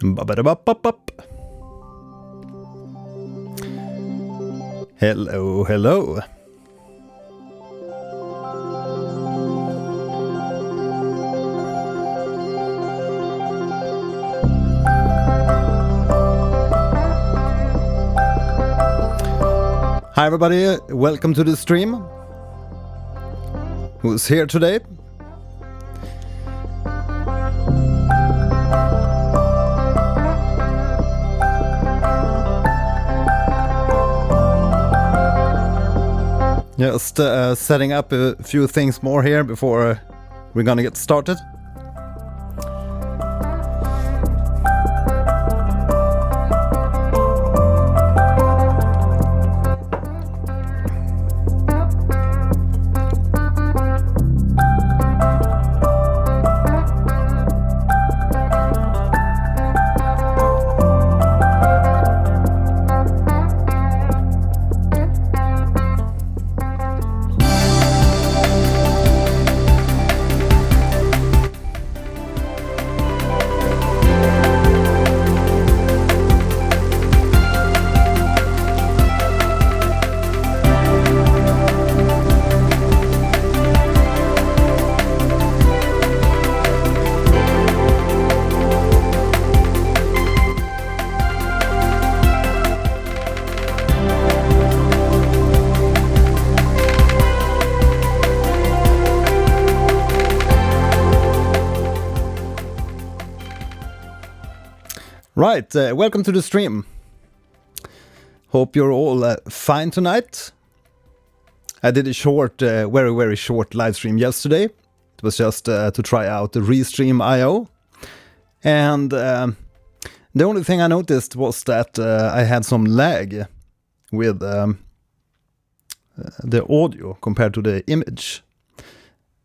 Ba-ba-da-ba-ba-ba. Hello, hello. Hi everybody, welcome to the stream. Who's here today? Just setting up a few things more here before we're gonna get started. Right, welcome to the stream. Hope you're all fine tonight. I did a short, very short live stream yesterday. It was just to try out the Restream IO. And the only thing I noticed was that I had some lag with the audio compared to the image,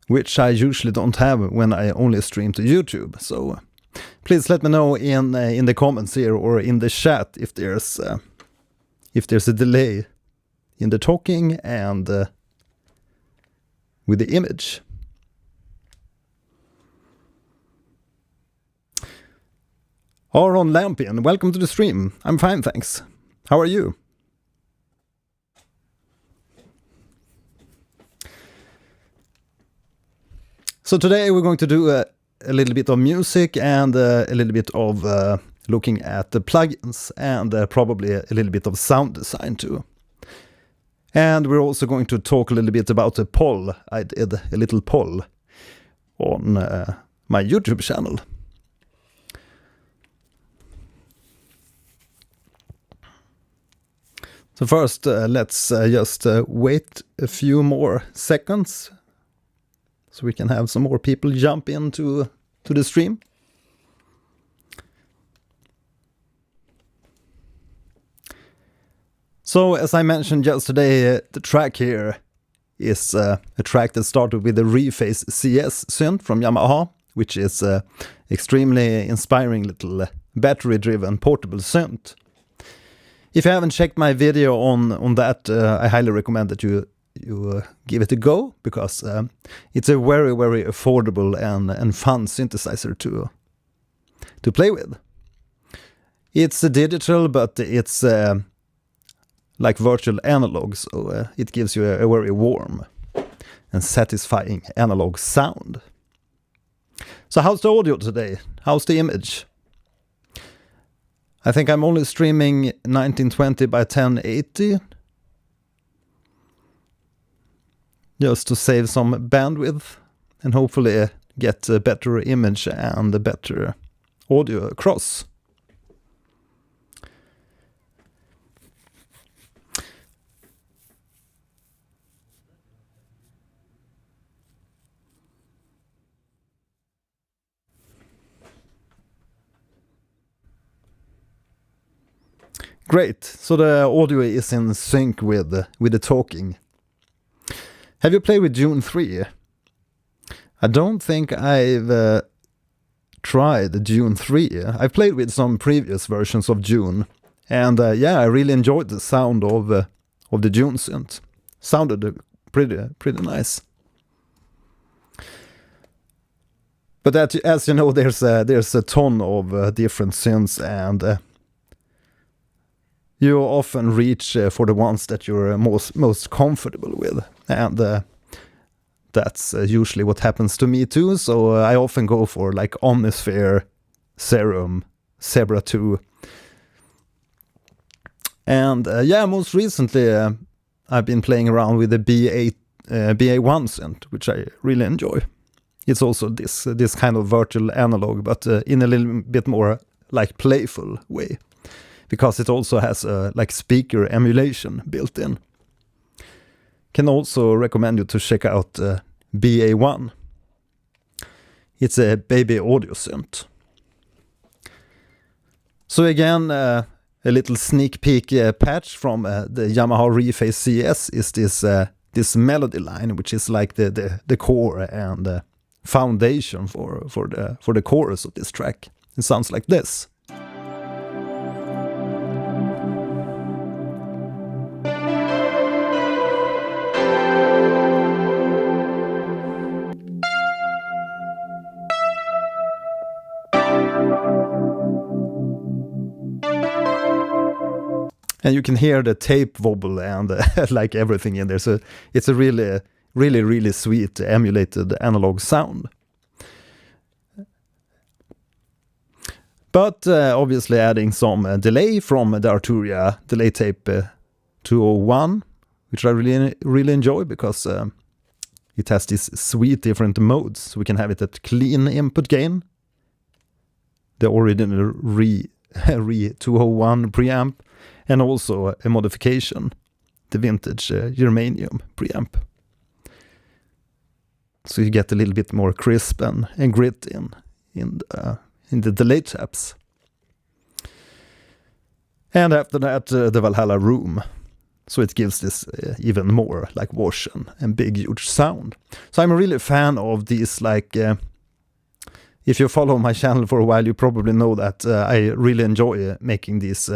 which I usually don't have when I only stream to YouTube. So please let me know in the comments here or in the chat if there's a delay in the talking and with the image. Aron Lampion, welcome to the stream. I'm fine, thanks. How are you? So today we're going to do a little bit of music and a little bit of looking at the plugins and probably a little bit of sound design too. And we're also going to talk a little bit about the poll. I did a little poll on my YouTube channel. So first, let's just wait a few more seconds so we can have some more people jump into the stream. So as I mentioned yesterday, the track here is a track that started with the Reface CS synth from Yamaha, which is extremely inspiring little battery-driven portable synth. If you haven't checked my video on that, I highly recommend that you give it a go, because it's a very affordable and fun synthesizer to play with. It's digital, but it's like virtual analog, so it gives you a very warm and satisfying analog sound. So how's the audio today? How's the image? I think I'm only streaming 1920 by 1080. Just to save some bandwidth and hopefully get a better image and a better audio across. Great, so the audio is in sync with the talking. Have you played with June 3? I don't think I've tried June 3. I've played with some previous versions of June, and yeah, I really enjoyed the sound of the June synth. Sounded pretty nice. But that, as you know, there's a ton of different synths, and you often reach for the ones that you're most comfortable with, and that's usually what happens to me too. So I often go for like Omnisphere, Serum, Zebra 2, and yeah, most recently I've been playing around with the BA1 synth, which I really enjoy. It's also this kind of virtual analog, but in a little bit more like playful way, because it also has like speaker emulation built in. Can also recommend you to check out BA1. It's a baby audio synth. So again, a little sneak peek patch from the Yamaha Reface CS is this melody line, which is like the core and foundation for the chorus of this track. It sounds like this. And you can hear the tape wobble and like everything in there. So it's a really sweet emulated analog sound. But obviously adding some delay from the Arturia delay tape 201, which I really enjoy, because it has these sweet different modes. So we can have it at clean input gain, the original Re 201 preamp, and also a modification, the vintage germanium preamp. So you get a little bit more crisp and grit in the delay taps. And after that, the Valhalla Room. So it gives this even more like wash and big huge sound. So I'm a really fan of these, like, if you follow my channel for a while, you probably know that I really enjoy making these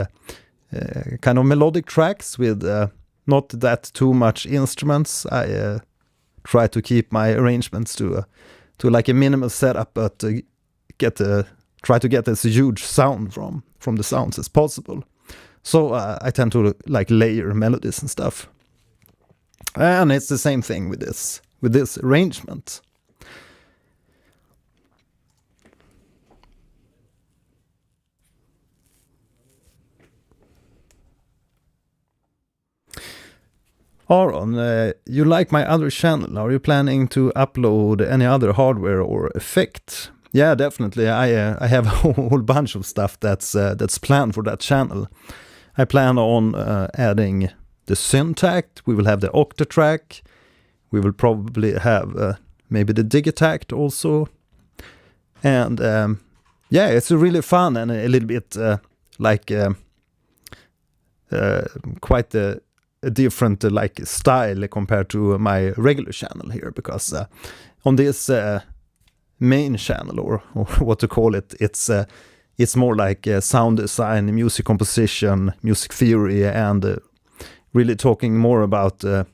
kind of melodic tracks with not that too much instruments. I try to keep my arrangements to like a minimal setup, but try to get as huge sound from the sounds as possible. So I tend to like layer melodies and stuff, and it's the same thing with this arrangement. Aron, you like my other channel. Are you planning to upload any other hardware or effect? Yeah, definitely. I have a whole bunch of stuff that's planned for that channel. I plan on adding the Syntact. We will have the Octatrack. We will probably have maybe the Digitact also. And yeah, it's really fun and a little bit like quite a different like style compared to my regular channel here, because on this main channel, or what to call it, it's more like sound design, music composition, music theory, and really talking more about the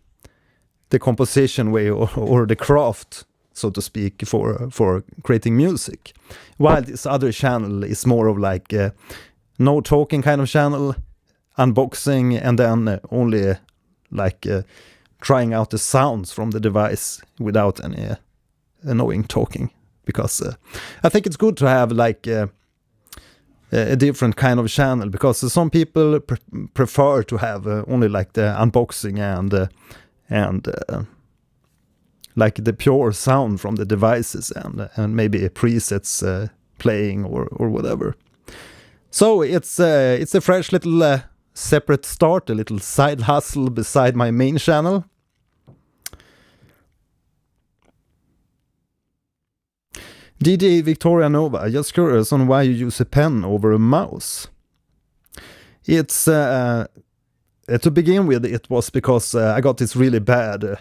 composition way, or the craft, so to speak, for creating music. While this other channel is more of like no talking kind of channel, unboxing, and then only like trying out the sounds from the device without any annoying talking, because I think it's good to have like a different kind of channel, because some people prefer to have only like the unboxing and like the pure sound from the devices, and maybe presets playing or whatever. So it's a fresh little separate start, a little side hustle beside my main channel. DJ Victoria Nova, just curious on why you use a pen over a mouse. It's to begin with, it was because I got this really bad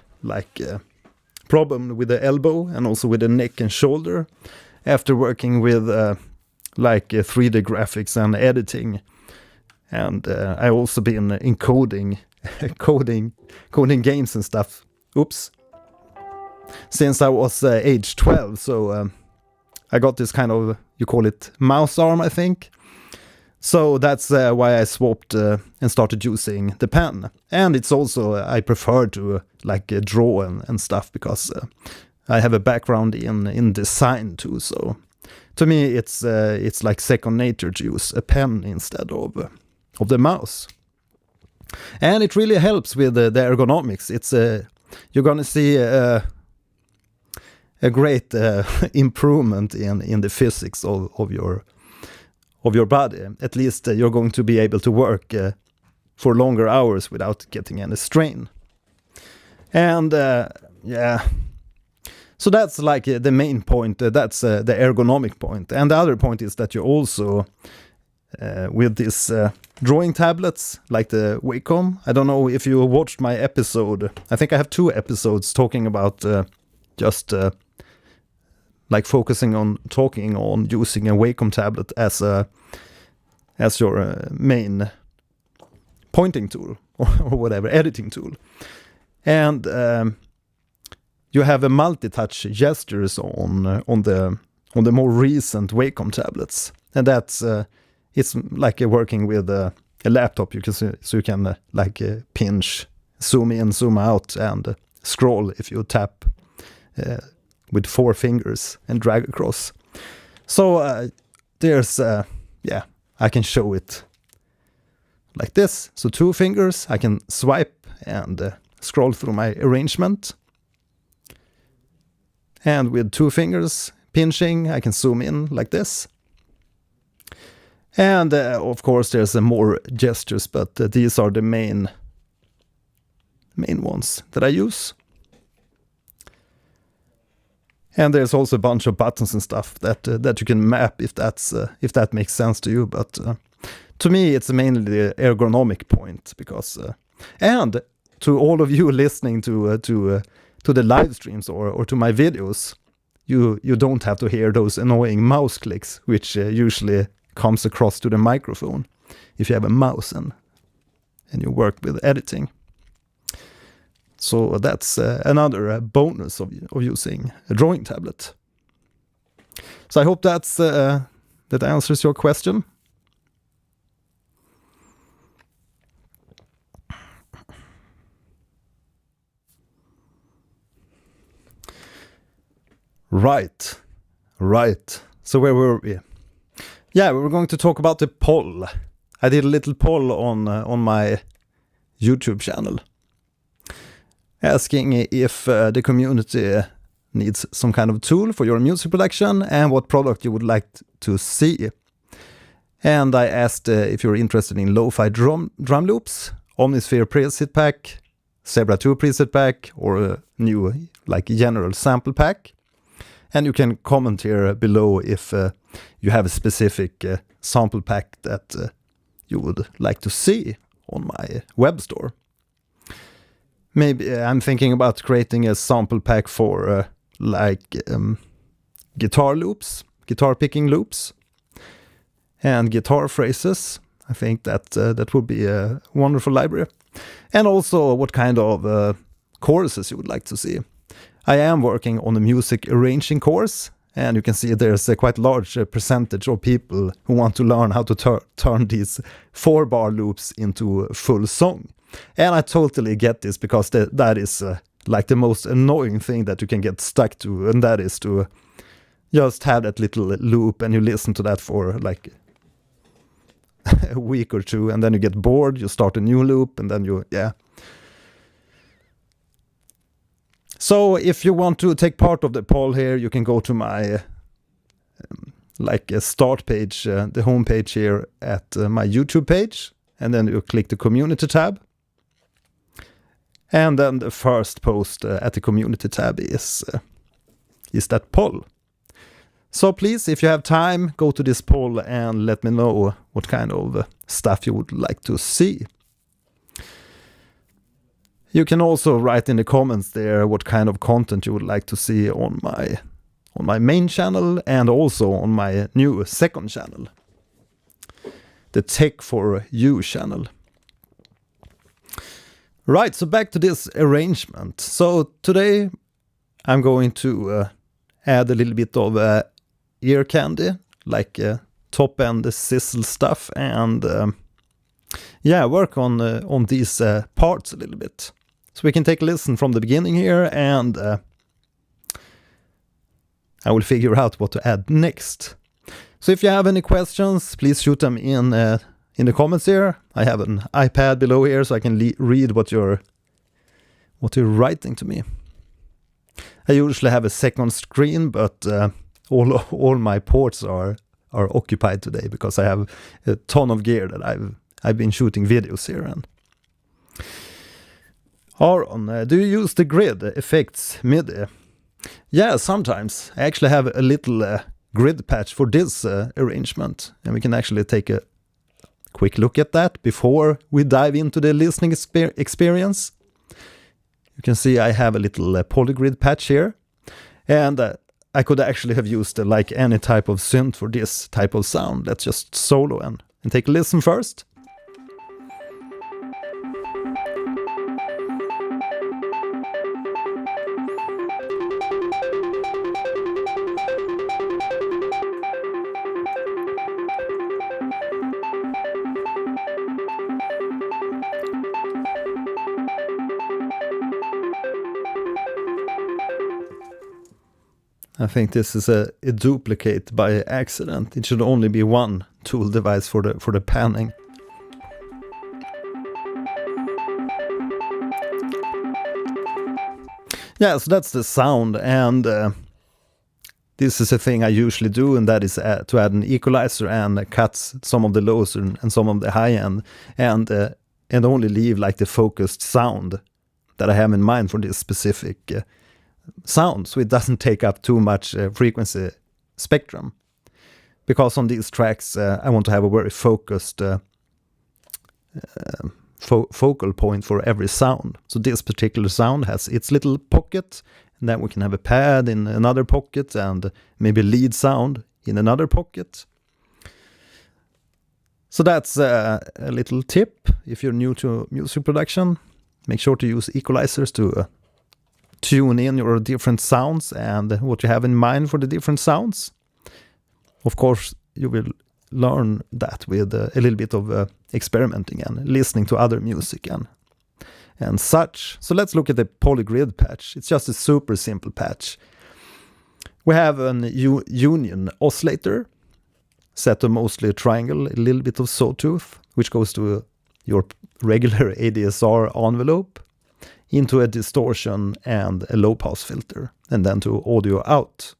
problem with the elbow and also with the neck and shoulder after working with like 3D graphics and editing. And I also been encoding coding games and stuff. Oops. Since I was age 12, so I got this kind of, you call it mouse arm, I think. So that's why I swapped and started using the pen. And it's also, I prefer to draw and stuff, because I have a background in design too. So to me, it's like second nature to use a pen instead of the mouse. And it really helps with the ergonomics. It's you're gonna see a great improvement in the physics of your body. At least you're going to be able to work for longer hours without getting any strain. And yeah, so that's like the main point. That's the ergonomic point. And the other point is that you also with these drawing tablets like the Wacom. I don't know if you watched my episode. I think I have 2 episodes talking about just like focusing on talking on using a Wacom tablet as your main pointing tool or whatever, editing tool. And you have a multi-touch gestures on the more recent Wacom tablets, and that's it's like working with a laptop. You can so you can pinch, zoom in, zoom out, and scroll if you tap with 4 fingers and drag across. So there's yeah, I can show it like this. So 2 fingers, I can swipe and scroll through my arrangement. And with 2 fingers pinching, I can zoom in like this. And of course there's more gestures, but these are the main ones that I use. And there's also a bunch of buttons and stuff that you can map if that makes sense to you. But to me, it's mainly the ergonomic point, because and to all of you listening to the live streams or to my videos, you don't have to hear those annoying mouse clicks, which usually comes across to the microphone if you have a mouse and you work with editing. So that's another bonus of using a drawing tablet. So I hope that answers your question. Right. So where were we? Yeah, we were going to talk about the poll. I did a little poll on my YouTube channel, asking if the community needs some kind of tool for your music production and what product you would like to see. And I asked if you're interested in lo-fi drum loops, Omnisphere preset pack, Zebra 2 preset pack, or a new general sample pack. And you can comment here below if you have a specific sample pack that you would like to see on my web store. Maybe I'm thinking about creating a sample pack for guitar loops, guitar picking loops, and guitar phrases. I think that would be a wonderful library. And also what kind of choruses you would like to see. I am working on a music arranging course, and you can see there's a quite large percentage of people who want to learn how to turn these 4-bar loops into a full song. And I totally get this, because that is the most annoying thing that you can get stuck to, and that is to just have that little loop and you listen to that for a week or 2, and then you get bored, you start a new loop, and then yeah. So if you want to take part of the poll here, you can go to my a start page, the home page here at my YouTube page, and then you click the community tab. And then the first post at the community tab is that poll. So please, if you have time, go to this poll and let me know what kind of stuff you would like to see. You can also write in the comments there what kind of content you would like to see on my main channel, and also on my new second channel, the TechForYou channel. Right, so back to this arrangement. So today I'm going to add a little bit of ear candy, like top end sizzle stuff, and yeah, work on these parts a little bit. So we can take a listen from the beginning here, and I will figure out what to add next. So if you have any questions, please shoot them in the comments here. I have an iPad below here, so I can read what you're writing to me. I usually have a second screen, but all my ports are occupied today because I have a ton of gear that I've been shooting videos here. And Aaron, do you use the grid effects MIDI? Yeah, sometimes. I actually have a little grid patch for this arrangement, and we can actually take a quick look at that before we dive into the listening experience. You can see I have a little polygrid patch here, and I could actually have used like any type of synth for this type of sound. Let's just solo and take a listen first. I think this is a duplicate by accident. It should only be one tool device for the panning. Yeah, so that's the sound, and this is a thing I usually do, and that is to add an equalizer and cut some of the lows and some of the high end, and only leave like the focused sound that I have in mind for this specific sound, so it doesn't take up too much frequency spectrum. Because on these tracks I want to have a very focused focal point for every sound. So this particular sound has its little pocket, and then we can have a pad in another pocket and maybe lead sound in another pocket. So that's a little tip if you're new to music production. Make sure to use equalizers to tune in your different sounds and what you have in mind for the different sounds. Of course, you will learn that with a little bit of experimenting and listening to other music and such. So let's look at the polygrid patch. It's just a super simple patch. We have an union oscillator set to mostly a triangle, a little bit of sawtooth, which goes to your regular ADSR envelope, into a distortion and a low pass filter, and then to audio out.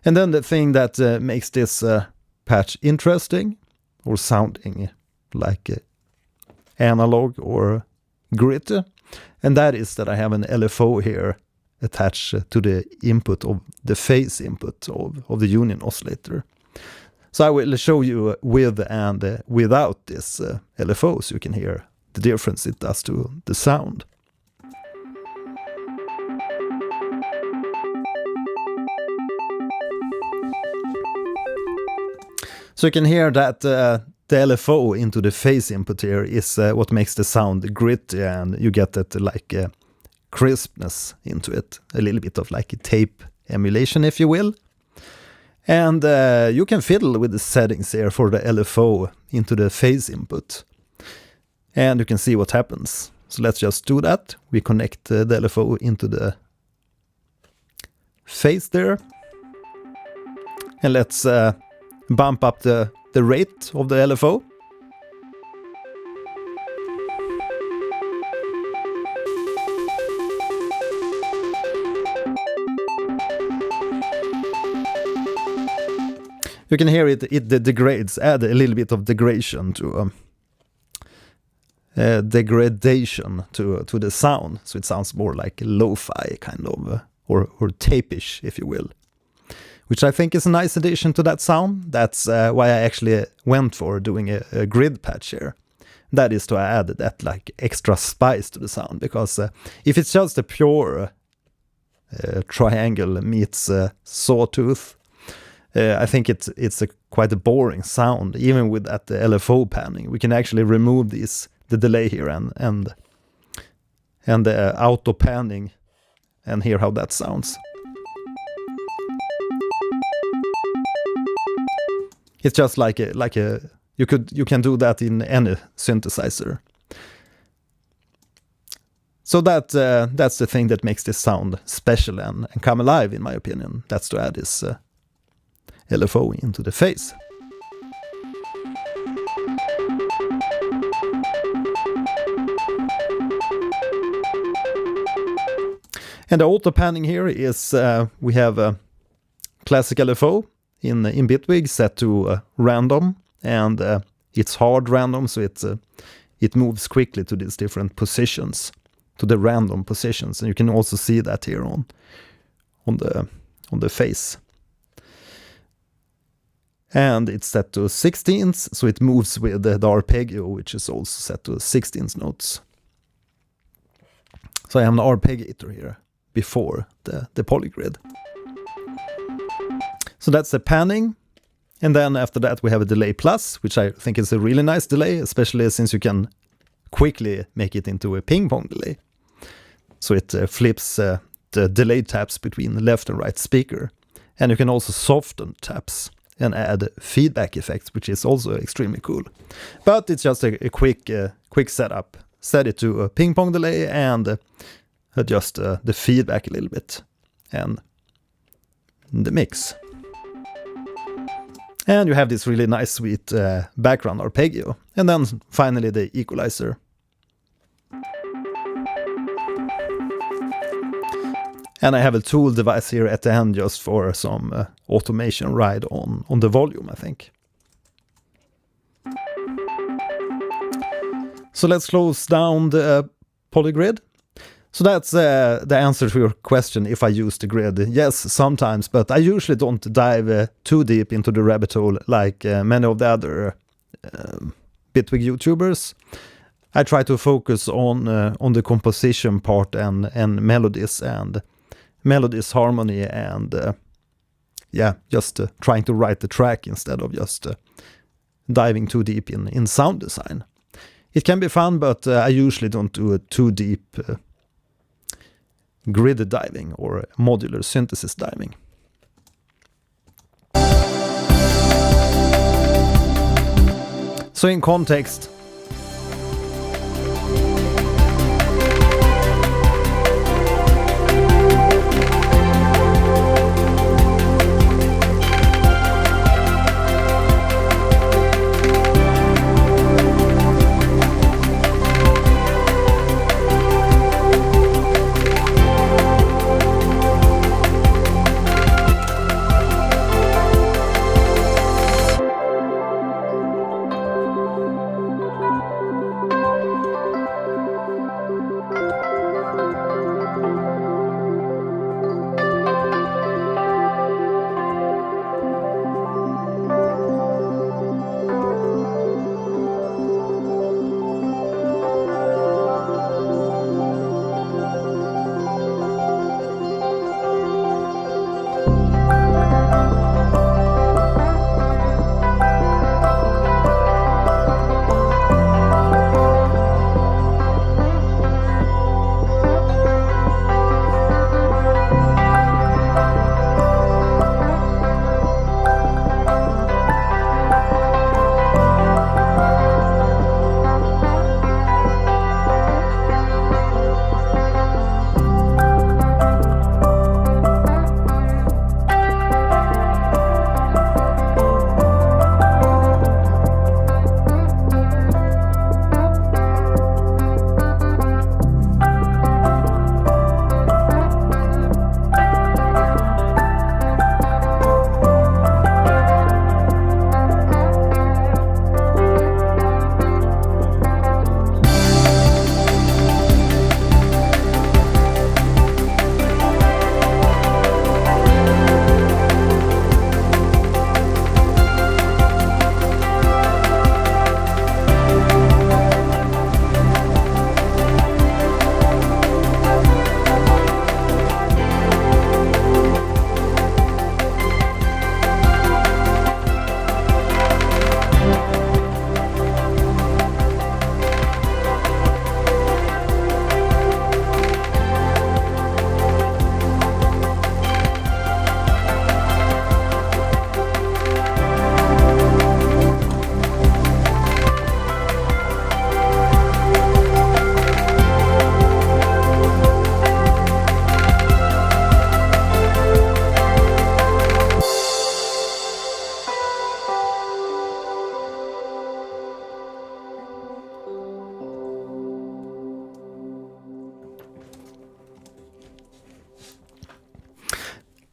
And then the thing that makes this patch interesting, or sounding like analog or gritty, and that is that I have an LFO here attached to the input of the phase input of the union oscillator. So I will show you with and without this LFO, so you can hear the difference it does to the sound. So you can hear that the LFO into the phase input here is what makes the sound gritty, and you get that like crispness into it, a little bit of like a tape emulation, if you will. And you can fiddle with the settings here for the LFO into the phase input, and you can see what happens. So let's just do that. We connect the LFO into the phase there, and let's bump up the rate of the LFO. You can hear it degrades, add a little bit of degradation to the sound, so it sounds more like lo-fi kind of, or tape-ish, if you will, which I think is a nice addition to that sound. That's why I actually went for doing a grid patch here. That is to add that like extra spice to the sound, because if it's just a pure triangle meets sawtooth, I think it's quite a boring sound, even with that LFO panning. We can actually remove the delay here and the auto panning, and hear how that sounds. It's just you can do that in any synthesizer. So that's the thing that makes this sound special and come alive, in my opinion. That's to add this LFO into the phase. And the auto panning here is we have a classic LFO in Bitwig set to random, and it's hard random, so it moves quickly to these different positions, to the random positions, and you can also see that here on the face. And it's set to 16ths, so it moves with the arpeggio, which is also set to 16th notes. So I have an arpeggiator here before the polygrid. So that's the panning. And then after that we have a delay plus, which I think is a really nice delay, especially since you can quickly make it into a ping pong delay. So it flips the delay taps between the left and right speaker. And you can also soften taps and add feedback effects, which is also extremely cool. But it's just a quick setup. Set it to a ping pong delay and adjust the feedback a little bit and the mix. And you have this really nice sweet background arpeggio. And then finally the equalizer. And I have a tool device here at the end just for some automation ride on the volume, I think. So let's close down the polygrid. So that's the answer to your question, if I use the grid. Yes, sometimes, but I usually don't dive too deep into the rabbit hole like many of the other Bitwig YouTubers. I try to focus on the composition part and melodies and melodies, harmony, and just trying to write the track instead of just diving too deep in sound design. It can be fun, but I usually don't do it too deep grid diving or modular synthesis diving. So in context,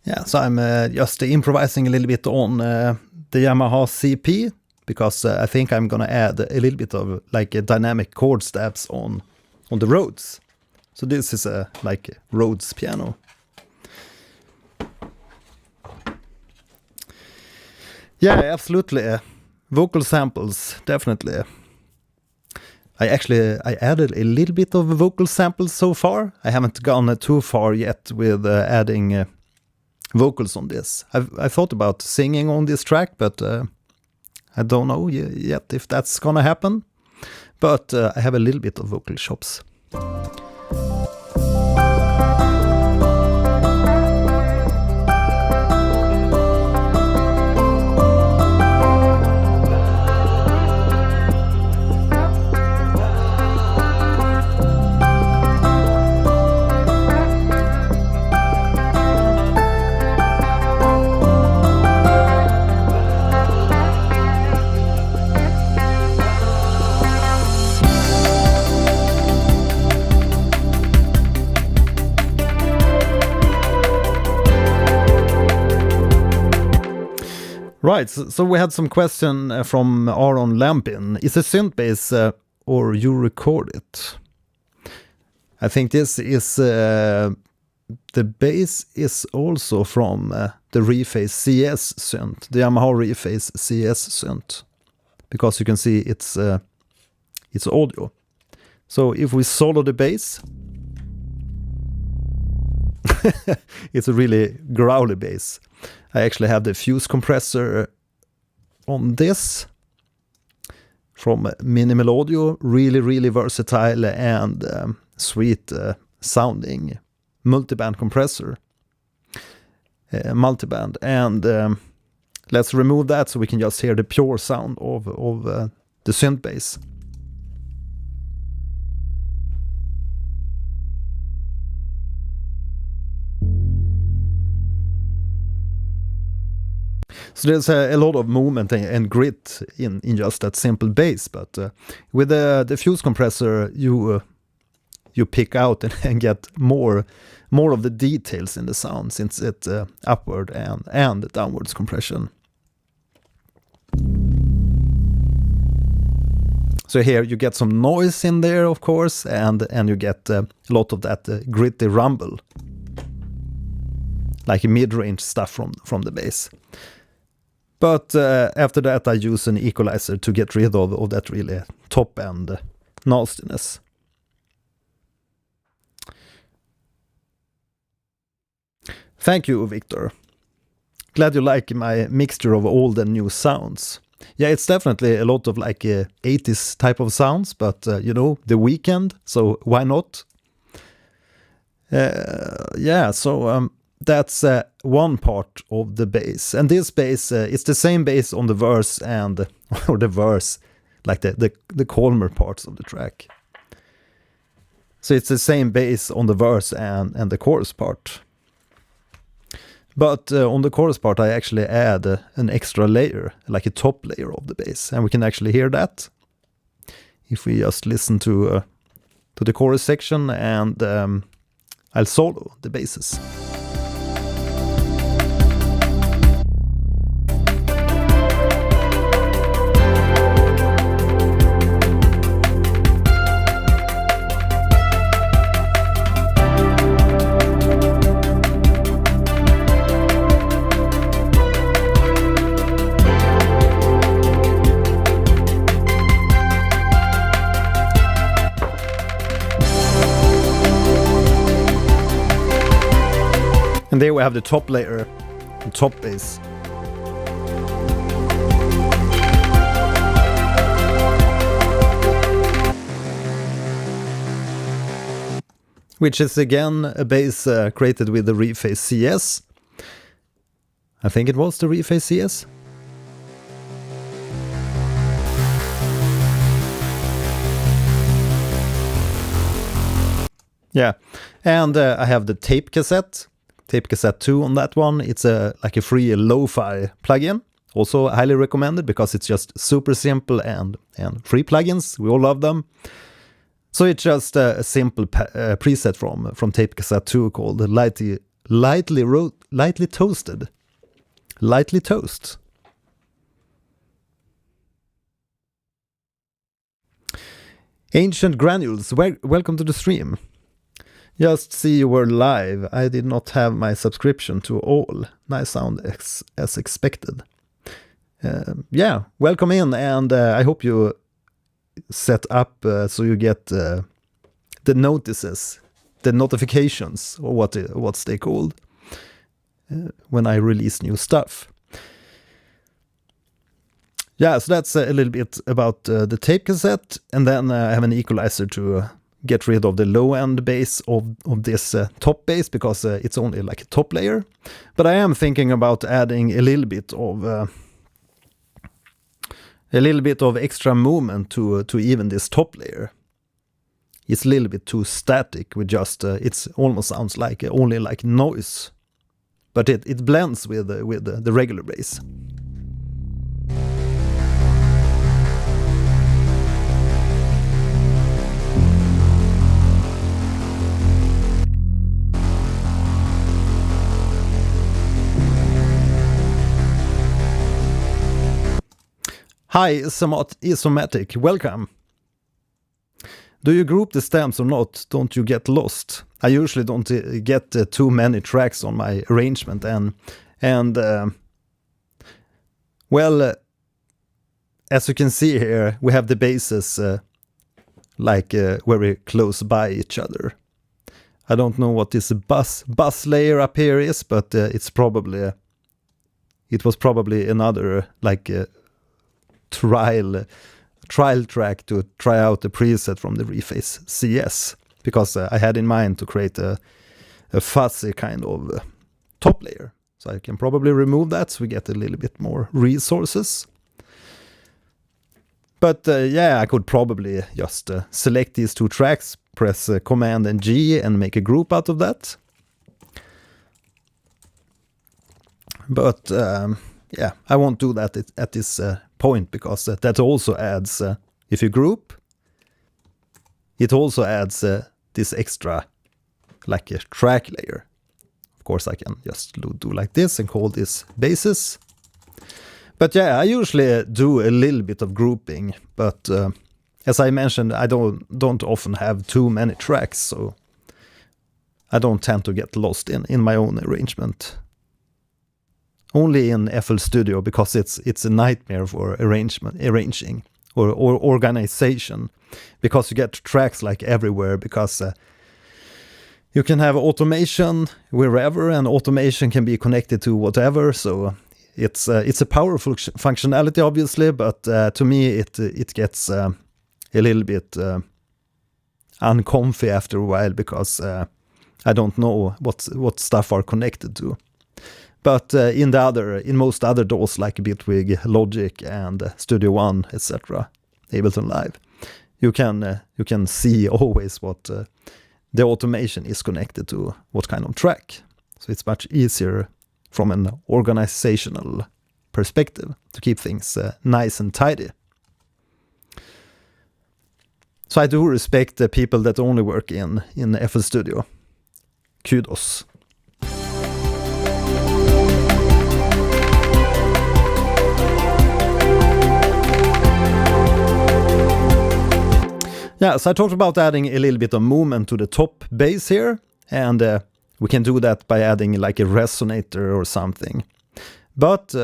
Yeah, so I'm just improvising a little bit on the Yamaha CP, because I think I'm gonna add a little bit of like a dynamic chord stabs on the Rhodes. So this is a like Rhodes piano. Yeah, absolutely. Vocal samples, definitely. I added a little bit of vocal samples so far. I haven't gone too far yet with adding vocals on this. I thought about singing on this track, but I don't know yet if that's gonna happen. But I have a little bit of vocal chops. Right, so we had some question from Aron Lampin. Is a synth bass or you record it? I think this is the bass is also from the Reface CS synth, the Yamaha Reface CS synth, because you can see it's audio. So if we solo the bass, it's a really growly bass. I actually have the fuse compressor on this from Minimal Audio, really versatile and sweet sounding multiband compressor, multiband, and let's remove that so we can just hear the pure sound of the synth bass. So there's a lot of movement and grit in just that simple bass, but with the fuse compressor you pick out and get more of the details in the sound, since it's upward and downwards compression. So here you get some noise in there, of course, and you get a lot of that gritty rumble, like mid-range stuff from the bass. But after that I use an equalizer to get rid of that really top-end nastiness. Thank you, Victor. Glad you like my mixture of old and new sounds. Yeah, it's definitely a lot of like 80s type of sounds, but you know, The Weeknd, so why not? Yeah, so that's one part of the bass, and this bass it's the same bass on the verse and or the verse, like the calmer parts of the track. So it's the same bass on the verse and the chorus part, but on the chorus part I actually add an extra layer, like a top layer of the bass, and we can actually hear that if we just listen to the chorus section, and I'll solo the basses. And there we have the top layer, the top bass. Which is again a bass created with the Reface CS. I think it was the Reface CS. Yeah, and I have the tape cassette 2 on that one. It's like a free lo-fi plugin. Also highly recommended because it's just super simple and free plugins. We all love them. So it's just a simple preset from tape cassette 2 called lightly toasted. Lightly toast. Ancient Granules, welcome to the stream. Just see you were live. I did not have my subscription to all. Nice sound as expected. Yeah, welcome in, and I hope you set up so you get the notices, the notifications, or what's they called, when I release new stuff. Yeah, so that's a little bit about the tape cassette, and then I have an equalizer to get rid of the low-end bass of this top bass, because it's only like a top layer. But I am thinking about adding a little bit of extra movement to even this top layer. It's a little bit too static with just it almost sounds like only like noise, but it blends with the regular bass. Hi, Isomatic, welcome. Do you group the stems or not? Don't you get lost? I usually don't get too many tracks on my arrangement, and well, as you can see here, we have the basses like very close by each other. I don't know what this bus layer up here is, but it was probably another like trial track to try out the preset from the Reface CS, because I had in mind to create a fuzzy kind of top layer. So I can probably remove that so we get a little bit more resources. But yeah, I could probably just select these two tracks, press Command and G and make a group out of that. But yeah, I won't do that at this point, because that also adds, if you group, it also adds this extra, like a track layer. Of course, I can just do like this and call this basses. But yeah, I usually do a little bit of grouping, but as I mentioned, I don't often have too many tracks, so I don't tend to get lost in my own arrangement. Only in FL Studio, because it's a nightmare for arranging or organization, because you get tracks like everywhere, because you can have automation wherever, and automation can be connected to whatever. So it's a powerful functionality, obviously, but to me it gets a little bit uncomfy after a while, because I don't know what stuff are connected to. But in most other DAWs like Bitwig, Logic, and Studio One, etc., Ableton Live, you can see always what the automation is connected to, what kind of track. So it's much easier from an organizational perspective to keep things nice and tidy. So I do respect the people that only work in FL Studio. Kudos. Yeah, so I talked about adding a little bit of movement to the top bass here, and we can do that by adding like a resonator or something. But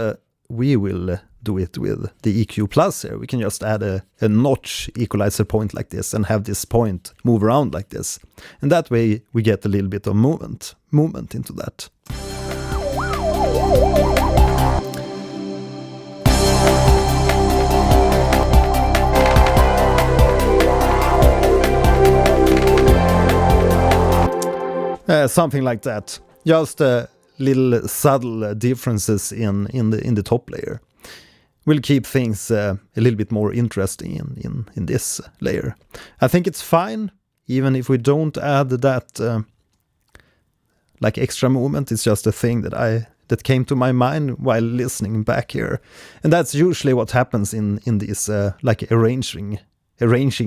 we will do it with the EQ Plus here. We can just add a notch equalizer point like this and have this point move around like this. And that way we get a little bit of movement into that. Something like that. Just little subtle differences in the top layer will keep things a little bit more interesting in this layer. I think it's fine, even if we don't add that like extra movement. It's just a thing that came to my mind while listening back here, and that's usually what happens in these like arranging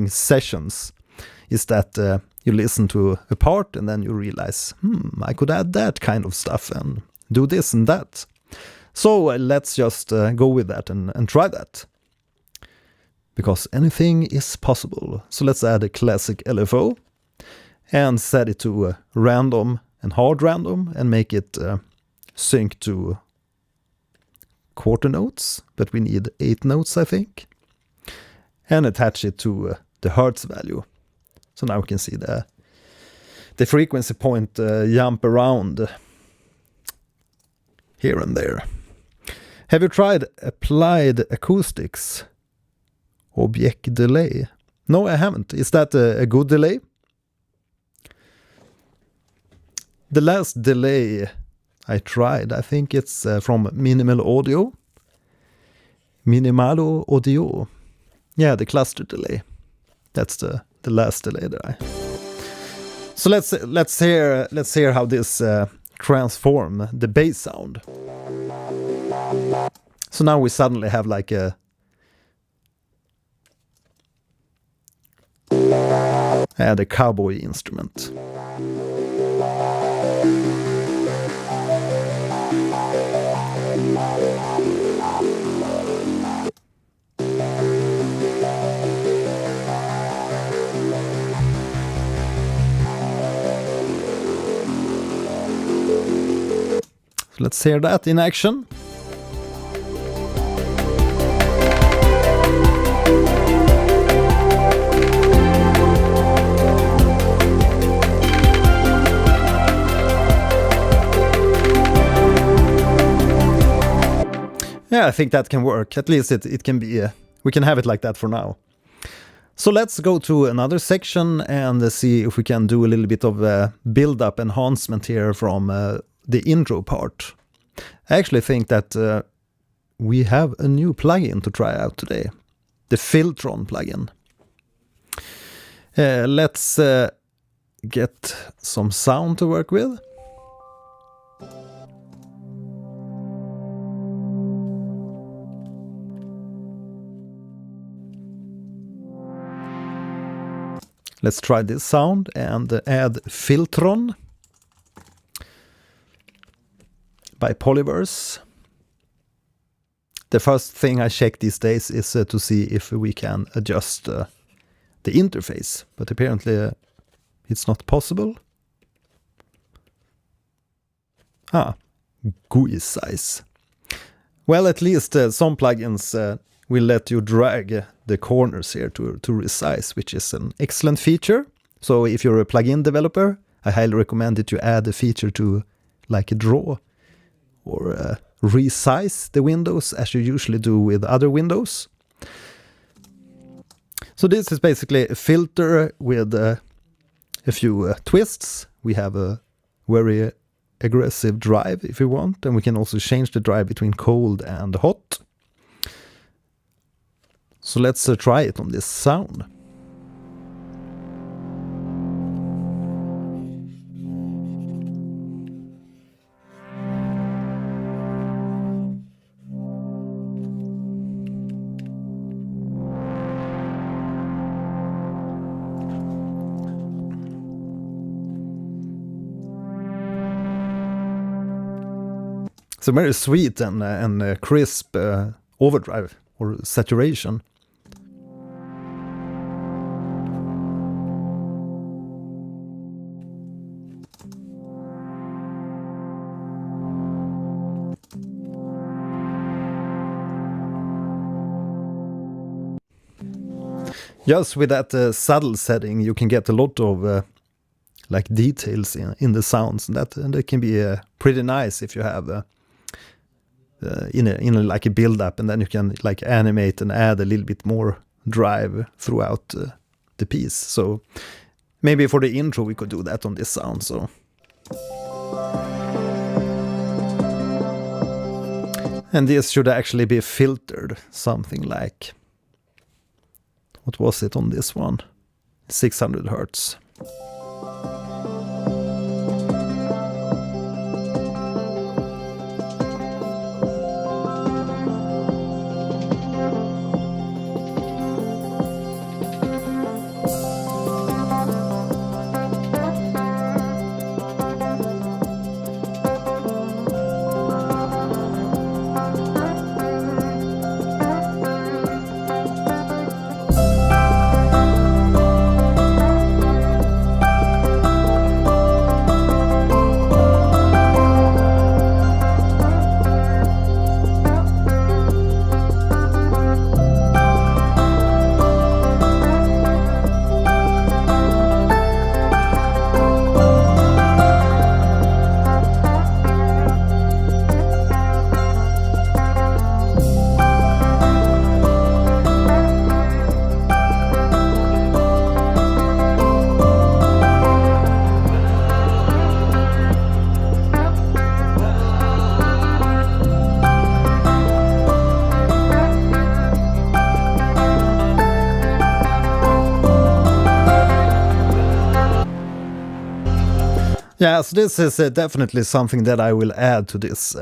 sessions. Is that you listen to a part and then you realize, I could add that kind of stuff and do this and that. So let's just go with that and try that. Because anything is possible. So let's add a classic LFO and set it to random and hard random and make it sync to quarter notes, but we need 8 notes, I think. And attach it to the hertz value. So now we can see the frequency point jump around here and there. Have you tried applied acoustics? Object delay? No, I haven't. Is that a good delay? The last delay I tried, I think it's from Minimal Audio. Minimalo Audio. Yeah, the cluster delay. That's the last delay that I. So let's hear how this transform the bass sound. So now we suddenly have like a the cowboy instrument. So let's hear that in action. Yeah, I think that can work. At least it can be, we can have it like that for now. So let's go to another section and see if we can do a little bit of build-up enhancement here from the intro part. I actually think that we have a new plugin to try out today. The Filtron plugin. Let's get some sound to work with. Let's try this sound and add Filtron by Polyverse. The first thing I check these days is to see if we can adjust the interface, but apparently it's not possible. GUI size. Well, at least some plugins will let you drag the corners here to resize, which is an excellent feature. So if you're a plugin developer, I highly recommend that you add a feature to like draw or resize the windows as you usually do with other windows. So this is basically a filter with a few twists. We have a very aggressive drive if you want, and we can also change the drive between cold and hot. So let's try it on this sound. It's a very sweet and crisp overdrive or saturation. Just with that saddle setting, you can get a lot of like details in the sounds, and that can be pretty nice if you have in a like a build up, and then you can like animate and add a little bit more drive throughout the piece. So maybe for the intro we could do that on this sound. So and this should actually be filtered something like, what was it on this one? 600 hertz. Yeah, so this is definitely something that I will add to this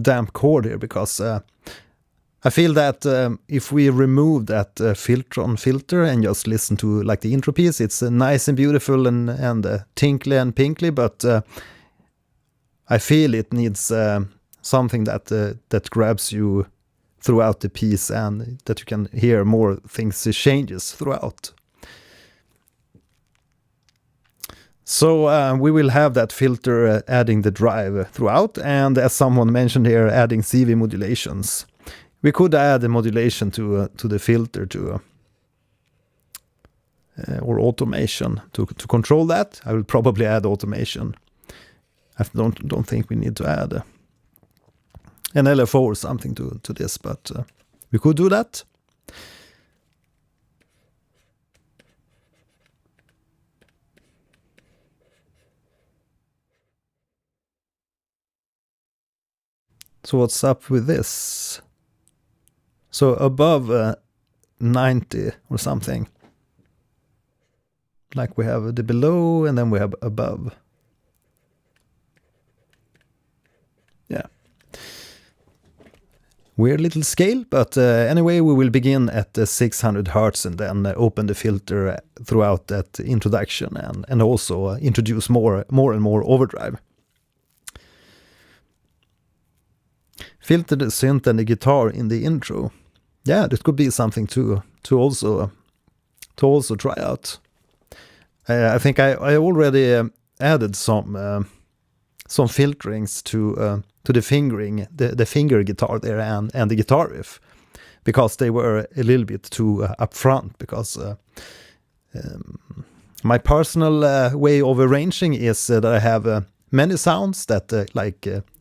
damp chord here, because I feel that if we remove that Filtron filter and just listen to like the intro piece, it's nice and beautiful and tinkly and pinkly, but I feel it needs something that grabs you throughout the piece and that you can hear more things changes throughout. So we will have that filter adding the drive throughout, and as someone mentioned here, adding CV modulations. We could add a modulation to the filter or automation to control that. I will probably add automation. I don't think we need to add an LFO or something to this, but we could do that. So what's up with this? So above 90 or something. Like we have the below and then we have above. Yeah. Weird little scale, but anyway, we will begin at 600 Hertz and then open the filter throughout that introduction and also introduce more and more overdrive. Filter the synth and the guitar in the intro. Yeah, that could be something to also try out. I think I already added some filterings to the fingering, the finger guitar there and the guitar riff, because they were a little bit too upfront. Because my personal way of arranging is that I have many sounds that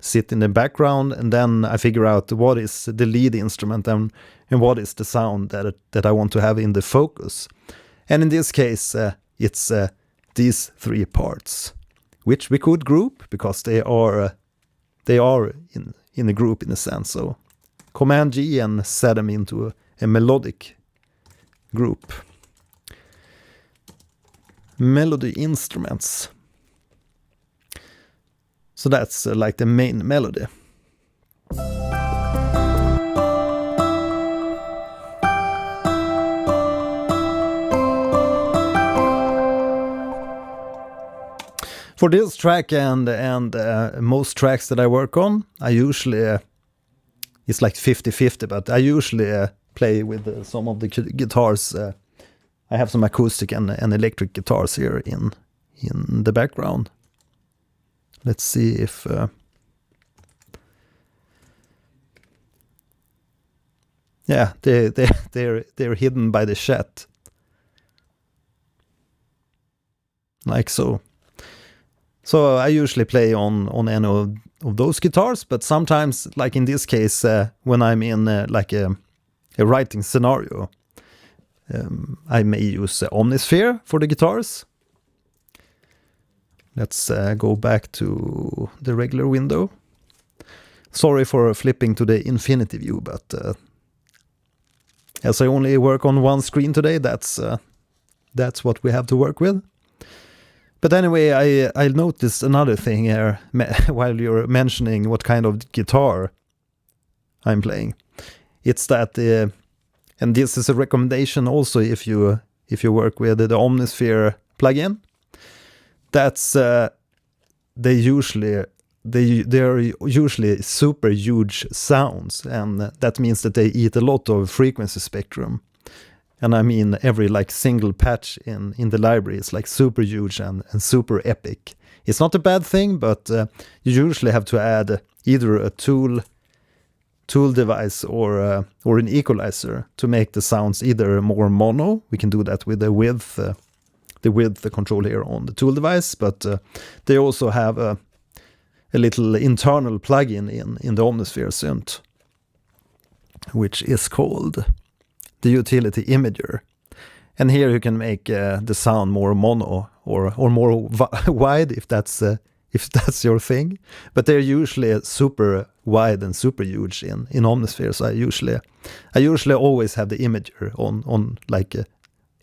sit in the background, and then I figure out what is the lead instrument and what is the sound that I want to have in the focus. And in this case, it's these three parts, which we could group because they are in a group in a sense. So Command G and set them into a melodic group. Melody instruments. So that's like the main melody. For this track and most tracks that I work on, I usually, it's like 50-50, but I usually play with some of the guitars. I have some acoustic and electric guitars here in the background. Let's see if yeah, they're hidden by the chat, like so. So I usually play on any of those guitars, but sometimes, like in this case, when I'm in like a writing scenario, I may use Omnisphere for the guitars. Let's go back to the regular window. Sorry for flipping to the infinity view, but as I only work on one screen today, that's what we have to work with. But anyway, I noticed another thing here while you're mentioning what kind of guitar I'm playing. It's that, and this is a recommendation also if you work with the Omnisphere plugin. That's they're usually super huge sounds, and that means that they eat a lot of frequency spectrum. And I mean, every like single patch in the library is like super huge and super epic. It's not a bad thing, but you usually have to add either a tool device or an equalizer to make the sounds either more mono. We can do that with the width control here on the tool device, but they also have a little internal plugin in the Omnisphere synth, which is called the utility imager. And here you can make the sound more mono or more wide if that's your thing. But they're usually super wide and super huge in Omnisphere. So I usually always have the imager on like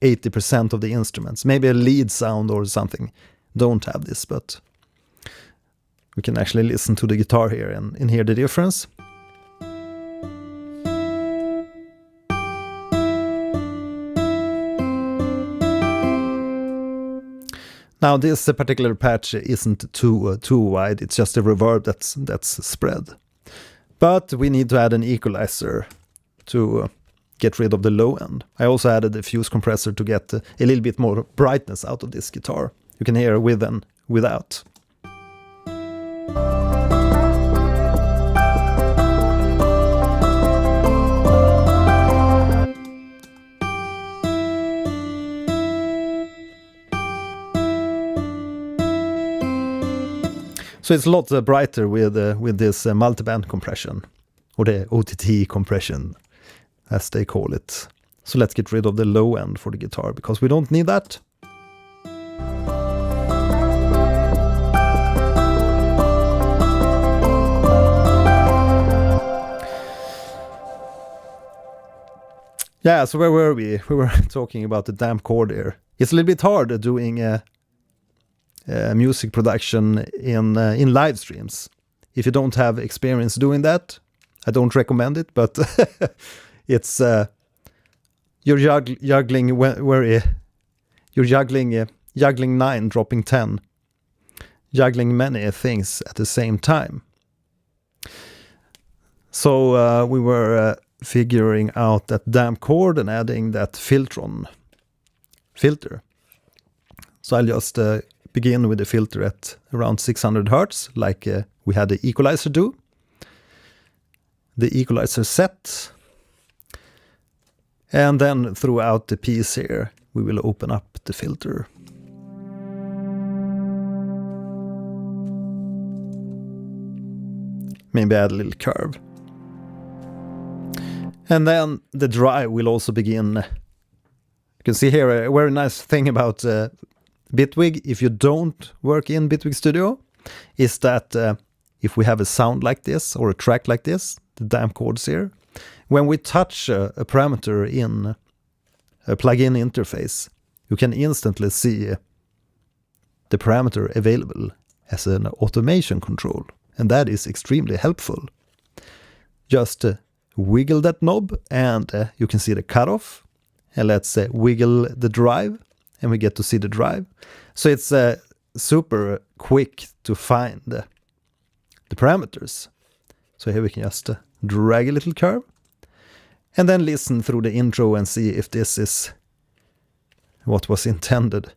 80% of the instruments. Maybe a lead sound or something don't have this, but we can actually listen to the guitar here and hear the difference. Now this particular patch isn't too wide, it's just a reverb that's spread. But we need to add an equalizer to get rid of the low end. I also added a fuse compressor to get a little bit more brightness out of this guitar. You can hear with and without. So it's a lot brighter with this multiband compression, or the OTT compression, as they call it. So let's get rid of the low end for the guitar, because we don't need that. Yeah, so where were we? We were talking about the damp chord here. It's a little bit hard doing music production in live streams. If you don't have experience doing that, I don't recommend it, but it's you're juggling you're juggling 9, dropping 10, juggling many things at the same time. So we were figuring out that damp chord and adding that Filtron filter. So I'll just begin with the filter at around 600 Hertz, like we had the equalizer do. The equalizer set. And then throughout the piece here, we will open up the filter. Maybe add a little curve. And then the drive will also begin. You can see here a very nice thing about Bitwig, if you don't work in Bitwig Studio, is that if we have a sound like this or a track like this, the damp chords here, when we touch a parameter in a plugin interface, you can instantly see the parameter available as an automation control, and that is extremely helpful. Just wiggle that knob and you can see the cutoff, and let's wiggle the drive and we get to see the drive. So it's super quick to find the parameters. So here we can just drag a little curve and then listen through the intro and see if this is what was intended.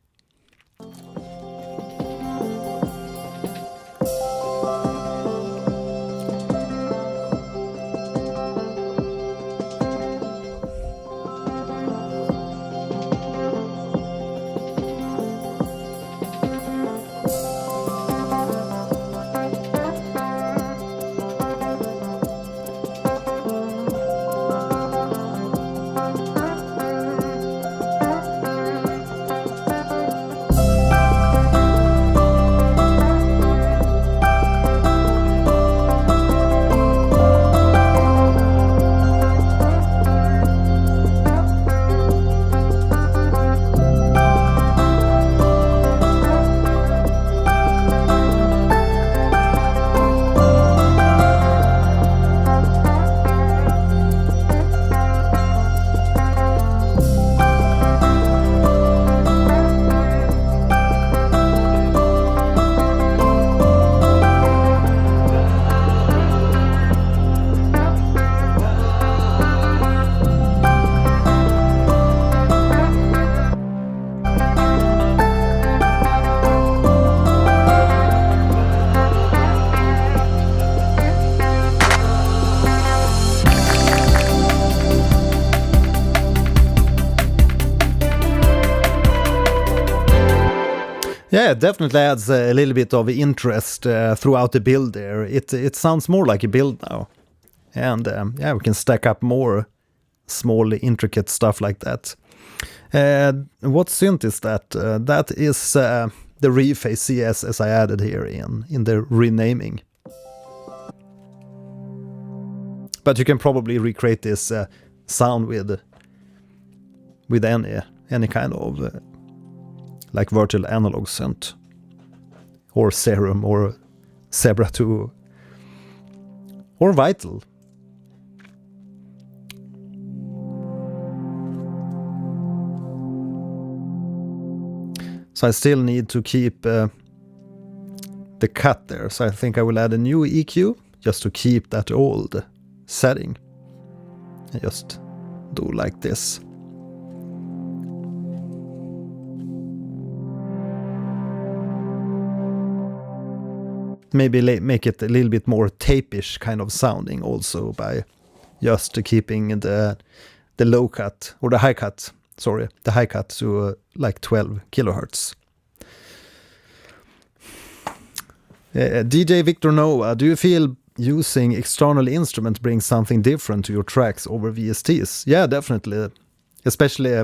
Yeah, it definitely adds a little bit of interest throughout the build there. It sounds more like a build now. And yeah, we can stack up more small intricate stuff like that. What synth is that? That is the Reface CS as I added here in the renaming. But you can probably recreate this sound with any kind of like virtual analog synth or Serum or Zebra 2 or Vital. So I still need to keep the cut there, so I think I will add a new EQ just to keep that old setting and just do like this. Maybe make it a little bit more tape-ish kind of sounding also by just keeping the low cut, or the high cut, sorry, the high cut to like 12 kilohertz. DJ Victor Noah, do you feel using external instruments brings something different to your tracks over VSTs? Yeah, definitely. Especially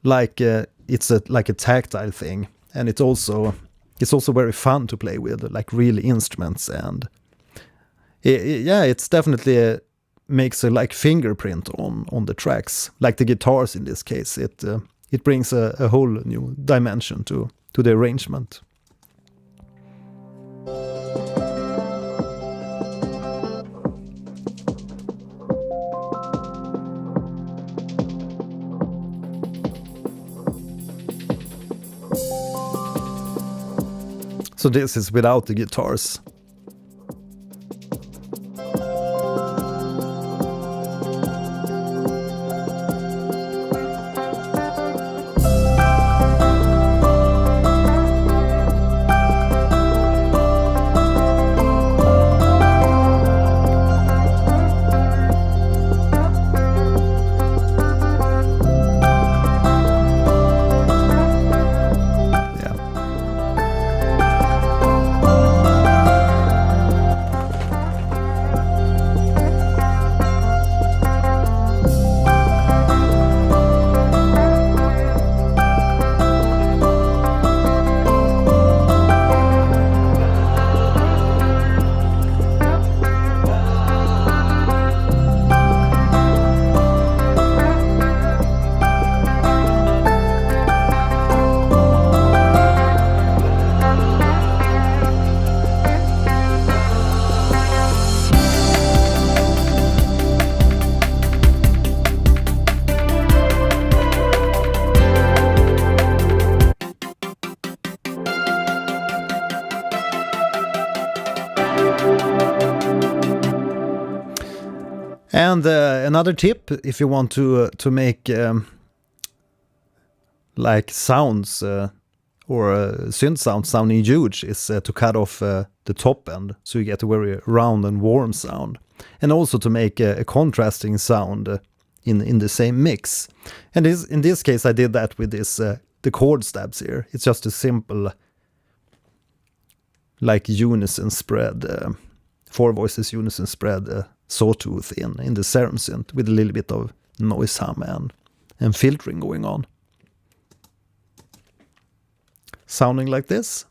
like it's like a tactile thing, and it's also very fun to play with, like real instruments, and yeah, it's definitely makes a like fingerprint on the tracks, like the guitars in this case. It brings a whole new dimension to the arrangement. So this is without the guitars. And another tip, if you want to make like sounds or synth sounds sounding huge, is to cut off the top end, so you get a very round and warm sound, and also to make a contrasting sound in the same mix. And in this case, I did that with this the chord stabs here. It's just a simple like unison spread, 4 voices unison spread sawtooth in the Serum synth with a little bit of noise hum and filtering going on. Sounding like this.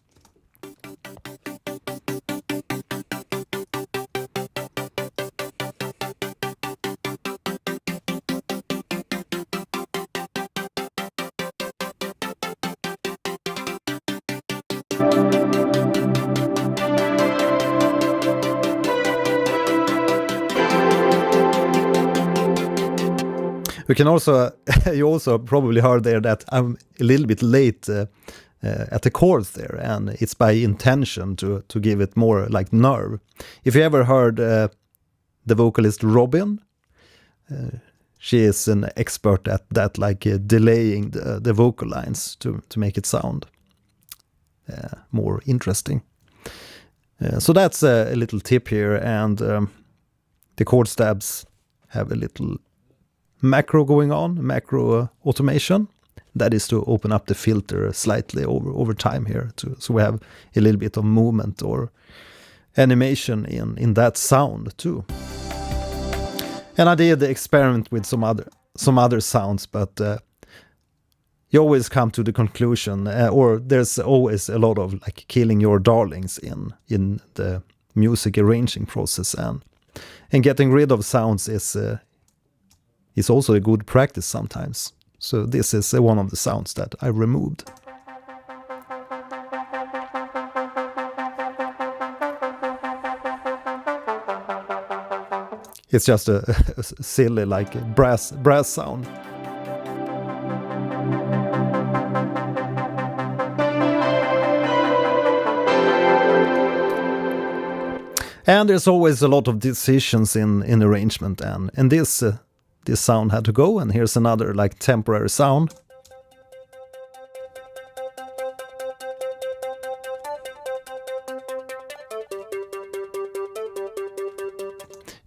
We can also, you also probably heard there that I'm a little bit late at the chords there, and it's by intention to give it more like nerve. If you ever heard the vocalist Robin, she is an expert at that, like delaying the vocal lines to make it sound more interesting. So that's a little tip here, and the chord stabs have a little macro going on, macro automation. That is to open up the filter slightly over time here, so we have a little bit of movement or animation in that sound too. And I did experiment with some other sounds, but you always come to the conclusion, or there's always a lot of like killing your darlings in the music arranging process, and getting rid of sounds is also a good practice sometimes. So this is one of the sounds that I removed. It's just a silly like brass sound. And there's always a lot of decisions in arrangement, and this sound had to go, and here's another like temporary sound.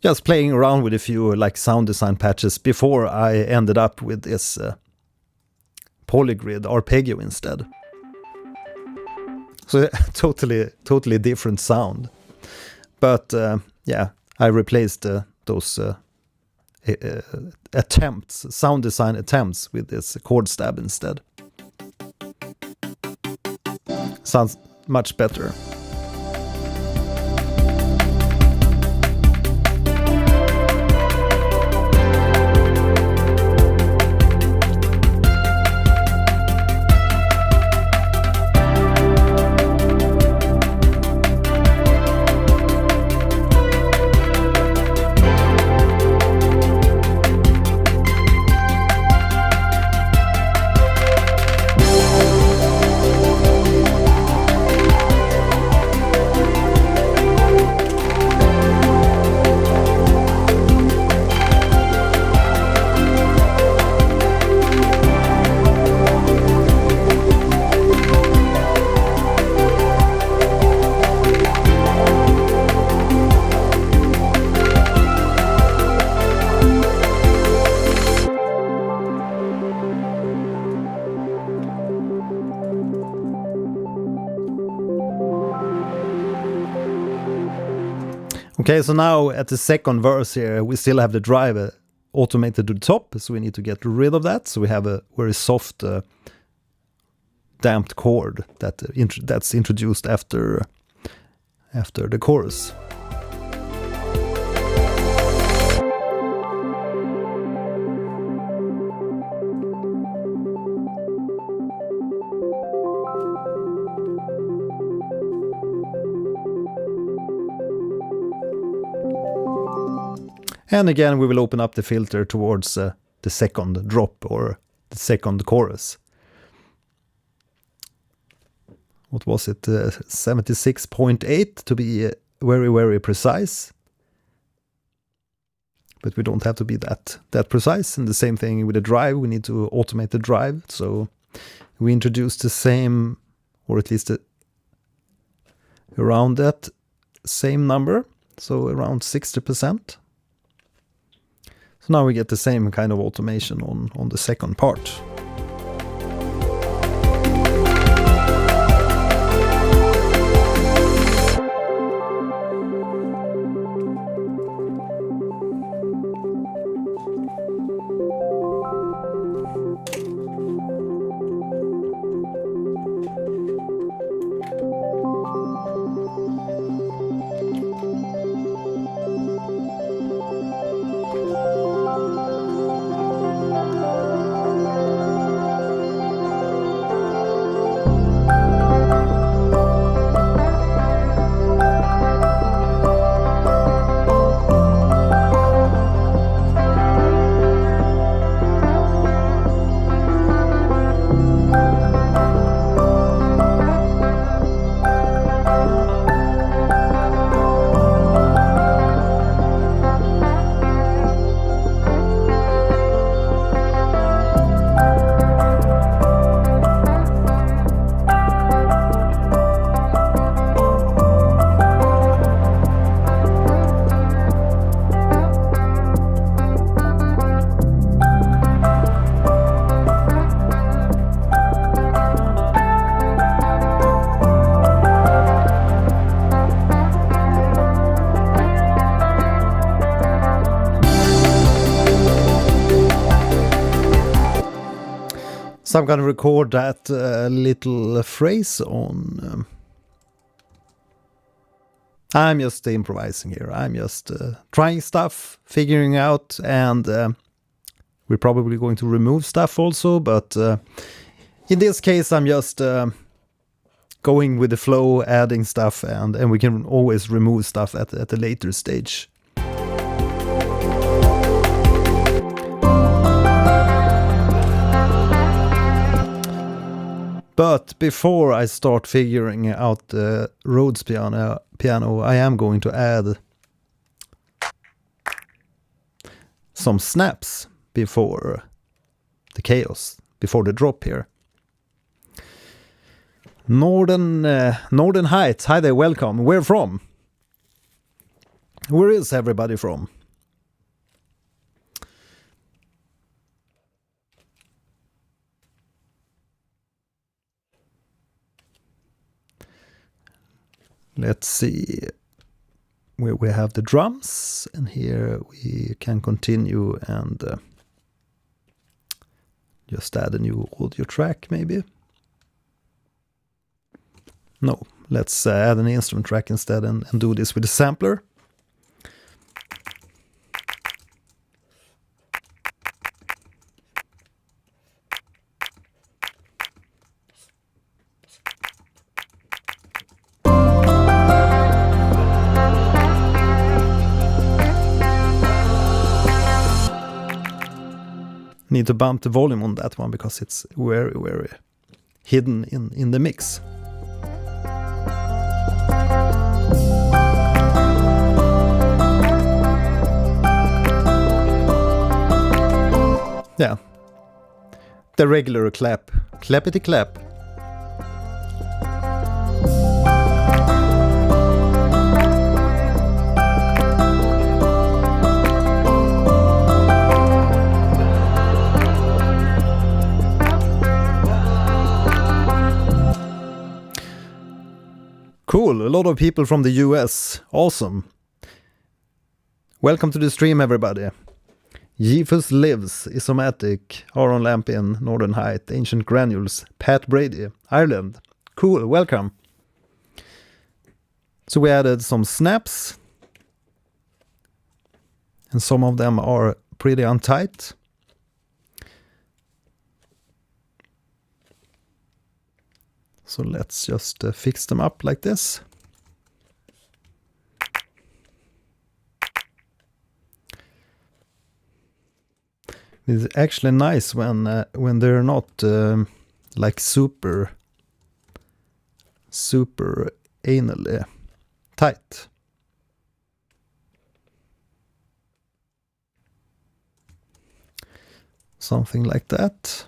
Just playing around with a few like sound design patches before I ended up with this polygrid arpeggio instead. So totally different sound. But yeah, I replaced those sound design attempts with this chord stab instead. Sounds much better. Okay, so now at the second verse here, we still have the drive automated to the top, so we need to get rid of that. So we have a very soft, damped chord that's introduced after the chorus. And again, we will open up the filter towards the second drop or the second chorus. What was it? 76.8 to be very precise. But we don't have to be that precise. And the same thing with the drive. We need to automate the drive. So we introduce the same, or at least around that same number. So around 60%. So now we get the same kind of automation on the second part. So I'm going to record that little phrase on... I'm just improvising here. I'm just trying stuff, figuring out, and we're probably going to remove stuff also, but in this case I'm just going with the flow, adding stuff, and we can always remove stuff at a later stage. But before I start figuring out the Rhodes piano, I am going to add some snaps before the chaos, before the drop here. Northern Heights, hi there, welcome. Where from? Where is everybody from? Let's see where we have the drums, and here we can continue and just add a new audio track maybe. No, let's add an instrument track instead and do this with a sampler. Need to bump the volume on that one because it's very, very hidden in the mix. Yeah, the regular clap, clappity clap. Cool, a lot of people from the US. Awesome. Welcome to the stream, everybody. Jefus Lives, Isomatic, Aaron Lampin, Northern Height, Ancient Granules, Pat Brady, Ireland. Cool, welcome. So we added some snaps. And some of them are pretty untight. So let's just fix them up like this. It's actually nice when they're not like super anally tight. Something like that.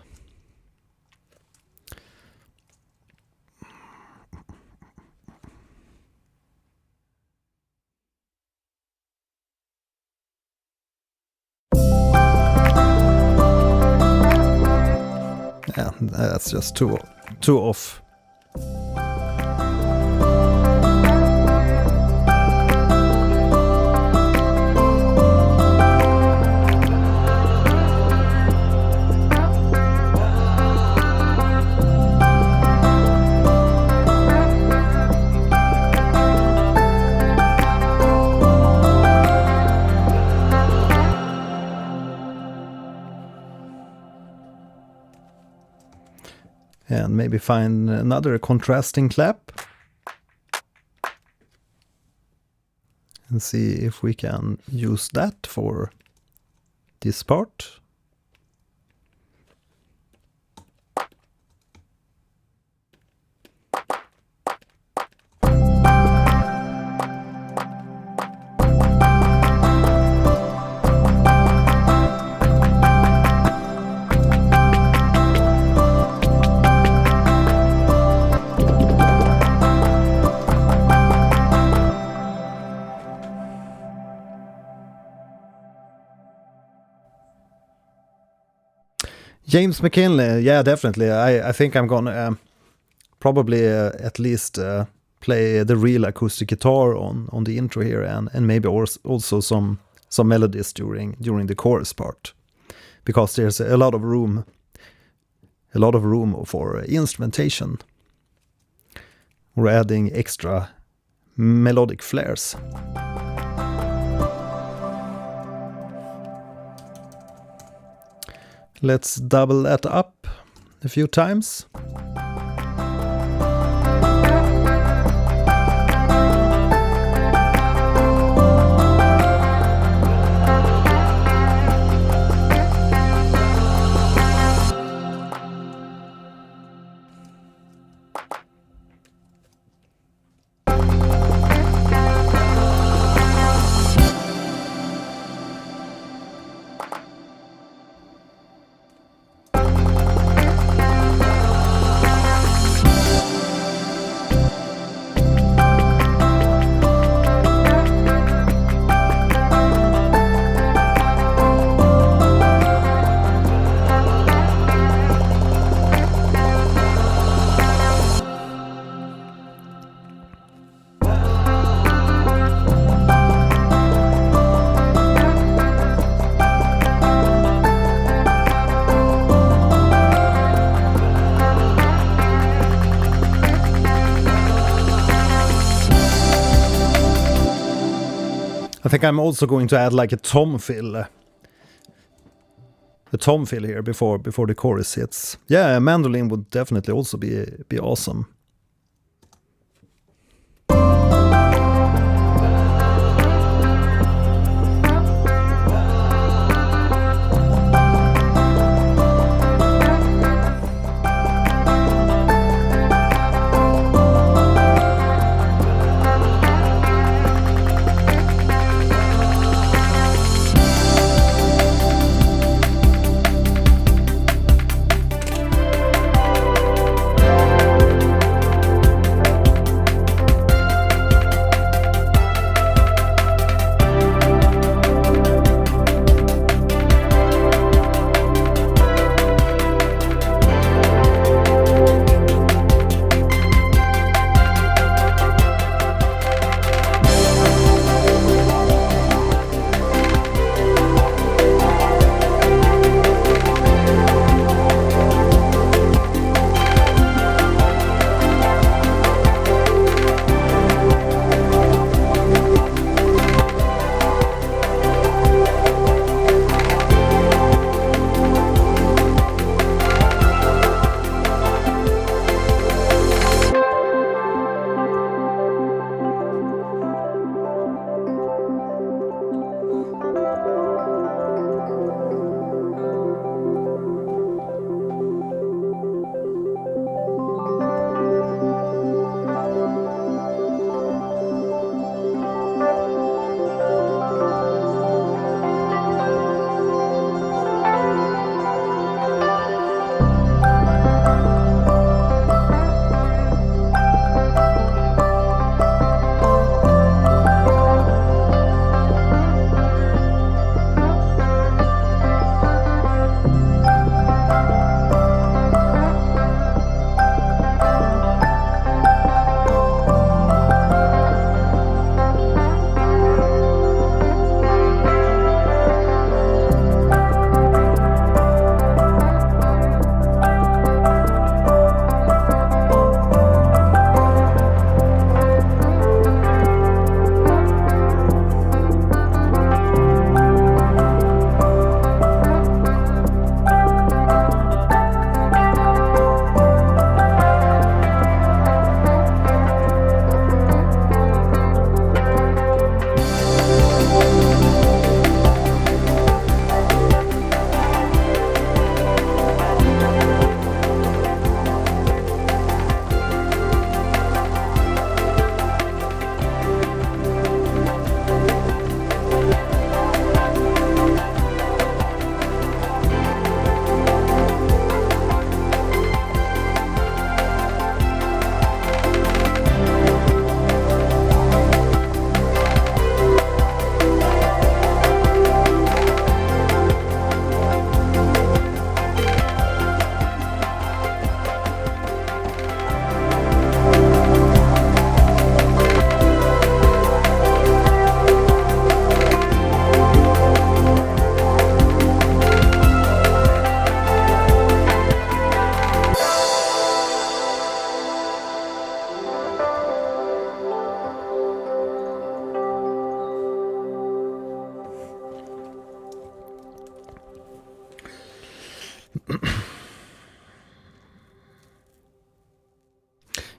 Yeah, that's just too off. And maybe find another contrasting clap. And see if we can use that for this part. James McKinley, yeah, definitely. I think I'm gonna probably at least play the real acoustic guitar on the intro here, and maybe also some melodies during the chorus part, because there's a lot of room for instrumentation. We're adding extra melodic flares. Let's double that up a few times. I think I'm also going to add like a tom fill here before the chorus hits. Yeah, a mandolin would definitely also be awesome.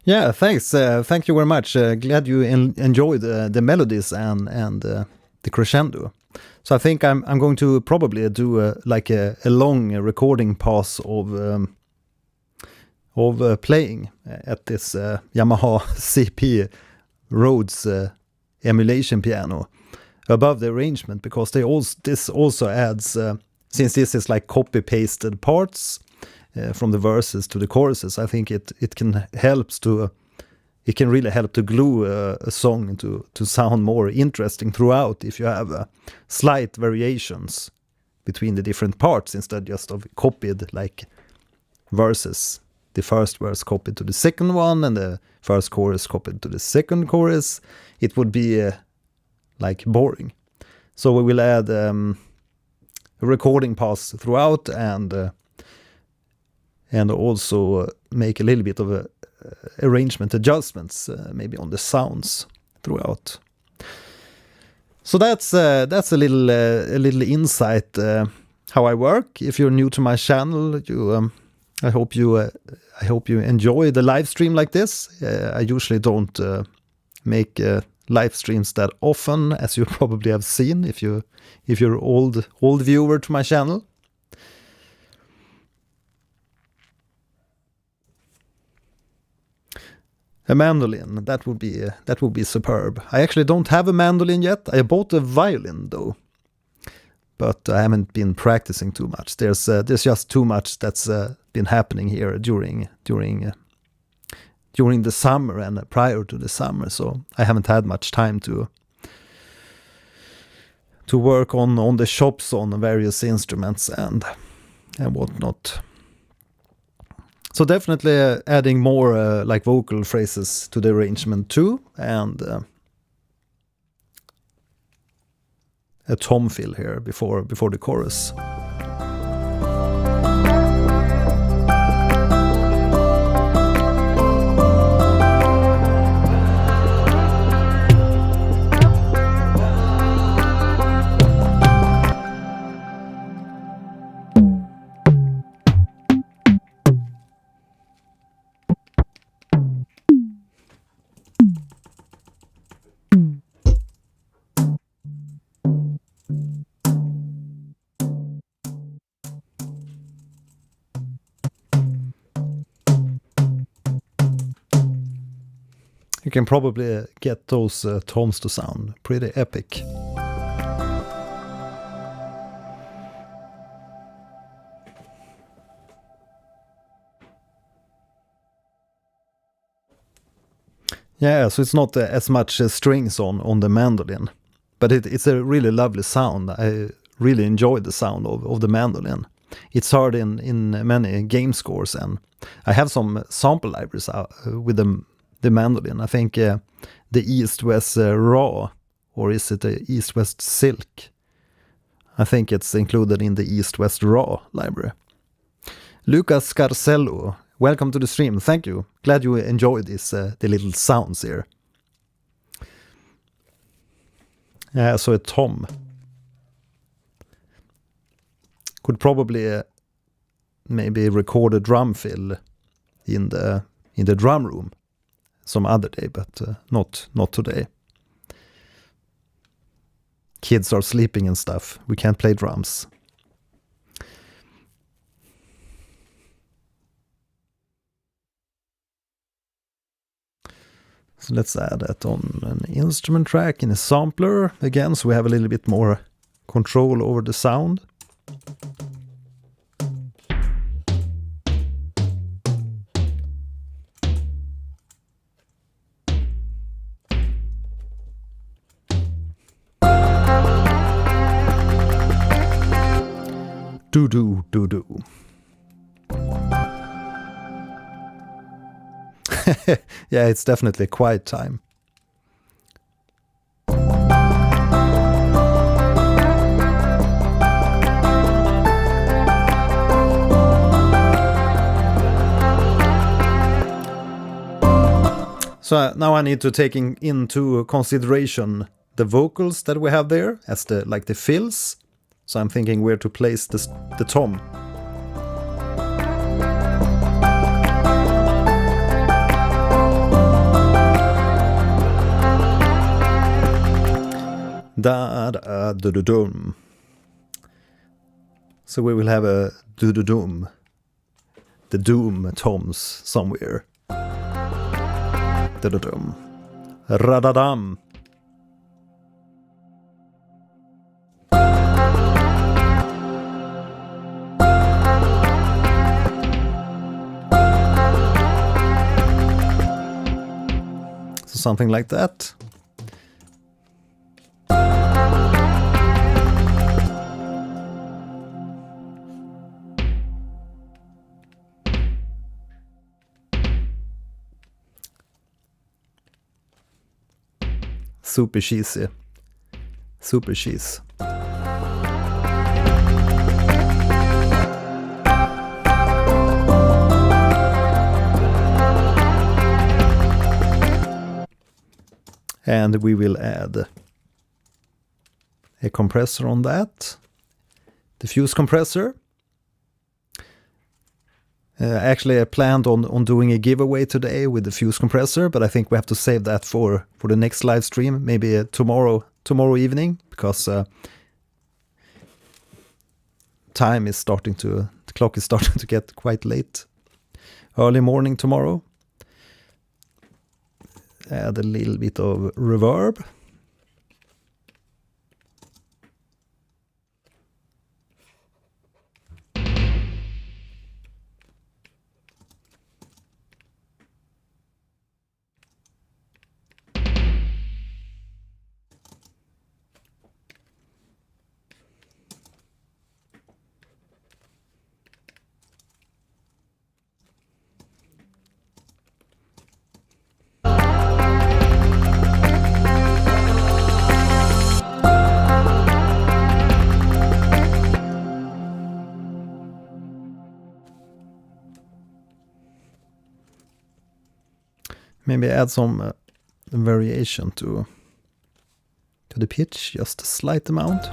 Yeah, thanks. Thank you very much. Glad you enjoyed the melodies and the crescendo. So I think I'm going to probably do a long recording pass of playing at this Yamaha CP Rhodes emulation piano above the arrangement, because this also adds, since this is like copy pasted parts from the verses to the choruses, I think it can really help to glue a song to sound more interesting throughout if you have slight variations between the different parts instead just of copied like verses. The first verse copied to the second one and the first chorus copied to the second chorus. It would be like boring. So we will add a recording pass throughout and also make a little bit of arrangement adjustments maybe on the sounds throughout. So that's a little insight how I work. If you're new to my channel, I hope you enjoy the live stream like this. I usually don't make live streams that often, as you probably have seen if you're old viewer to my channel. A mandolin, that would be superb. I actually don't have a mandolin yet. I bought a violin though, but I haven't been practicing too much. There's just too much that's been happening here during the summer and prior to the summer, so I haven't had much time to work on the shops on various instruments and whatnot. So definitely adding more like vocal phrases to the arrangement too, and a tom fill here before the chorus. You can probably get those toms to sound pretty epic. Yeah, so it's not as much strings on the mandolin, but it's a really lovely sound. I really enjoy the sound of the mandolin. It's heard in many game scores, and I have some sample libraries with the mandolin. I think the East-West Raw, or is it the East-West Silk? I think it's included in the East-West Raw library. Lucas Scarcello, welcome to the stream. Thank you. Glad you enjoyed this, the little sounds here. Yeah, so a tom. Could probably maybe record a drum fill in the drum room some other day, but not today. Kids are sleeping and stuff. We can't play drums. So let's add that on an instrument track in a sampler again, so we have a little bit more control over the sound. Do. Yeah, it's definitely quiet time. So now I need to take into consideration the vocals that we have there as the fills. So I'm thinking where to place the tom. Da da do do dum. So we will have a do do dum. The doom toms somewhere. Do do dum. Radadam. Something like that. Super cheesy. Super cheese. And we will add a compressor on that. Diffuse compressor. Actually, I planned on doing a giveaway today with the fuse compressor, but I think we have to save that for the next live stream, maybe tomorrow evening, because the clock is starting to get quite late. Early morning tomorrow. Add a little bit of reverb. Maybe add some variation to the pitch, just a slight amount.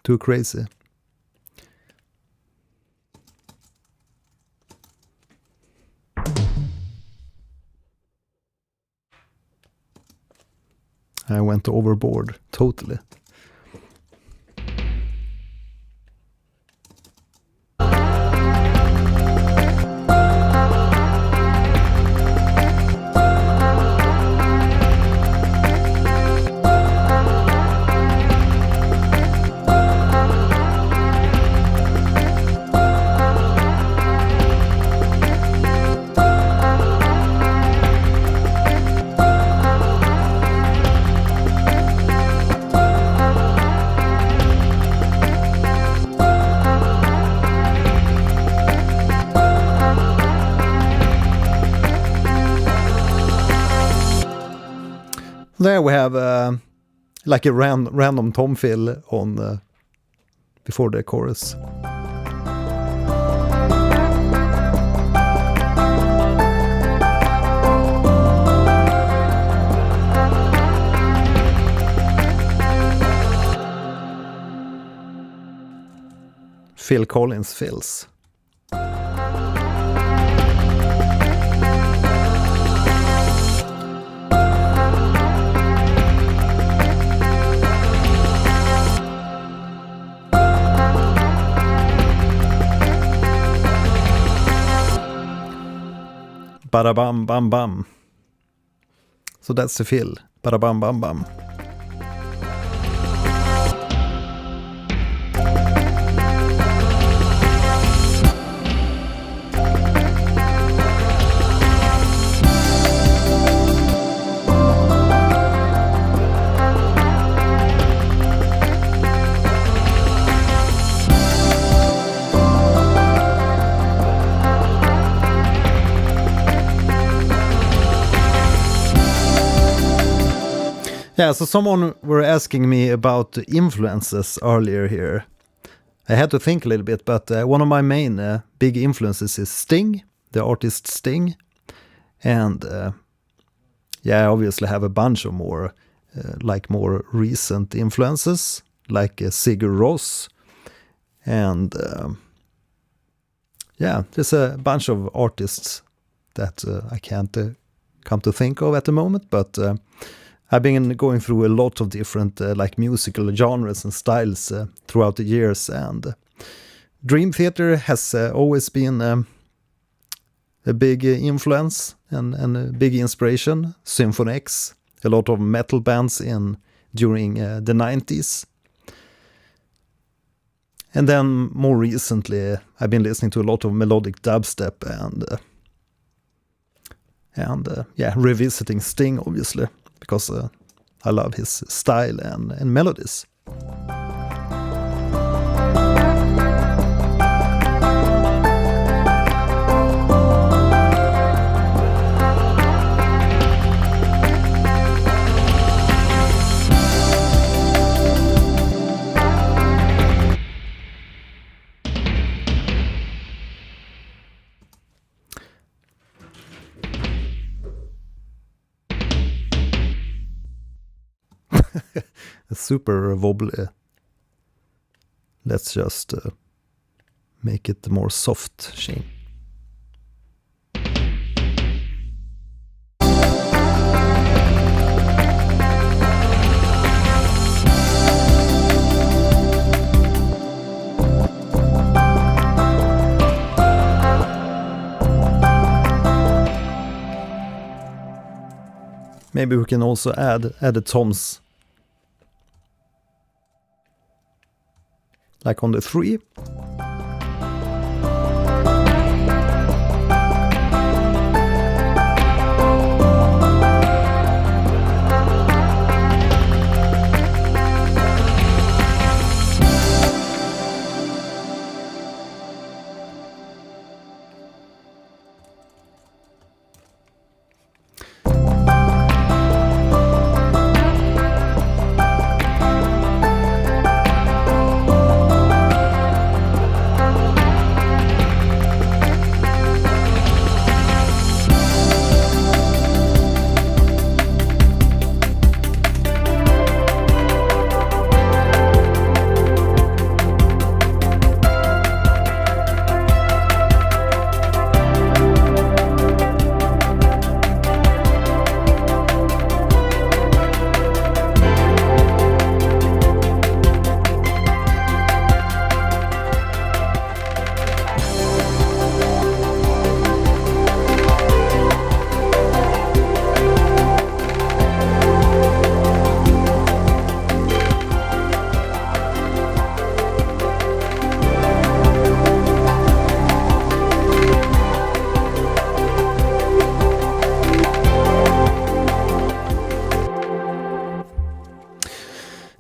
Too crazy. I went overboard, totally. There we have like a random tom fill on before the chorus. Phil Collins fills. Bada bam bam bam. So that's the fill. Bada bam bam bam. Yeah, so someone were asking me about the influences earlier here. I had to think a little bit, but one of my main big influences is Sting, the artist Sting. And yeah, I obviously have a bunch of more recent influences, like Sigur Rós. And yeah, there's a bunch of artists that I can't come to think of at the moment, but I've been going through a lot of different like musical genres and styles throughout the years, and Dream Theater has always been a big influence and a big inspiration. Symphony X, a lot of metal bands during the 90s. And then more recently, I've been listening to a lot of melodic dubstep and yeah, revisiting Sting, obviously, because I love his style and melodies. super wobbly. Let's just make it more soft sheen. Maybe we can also add the toms like on the 3.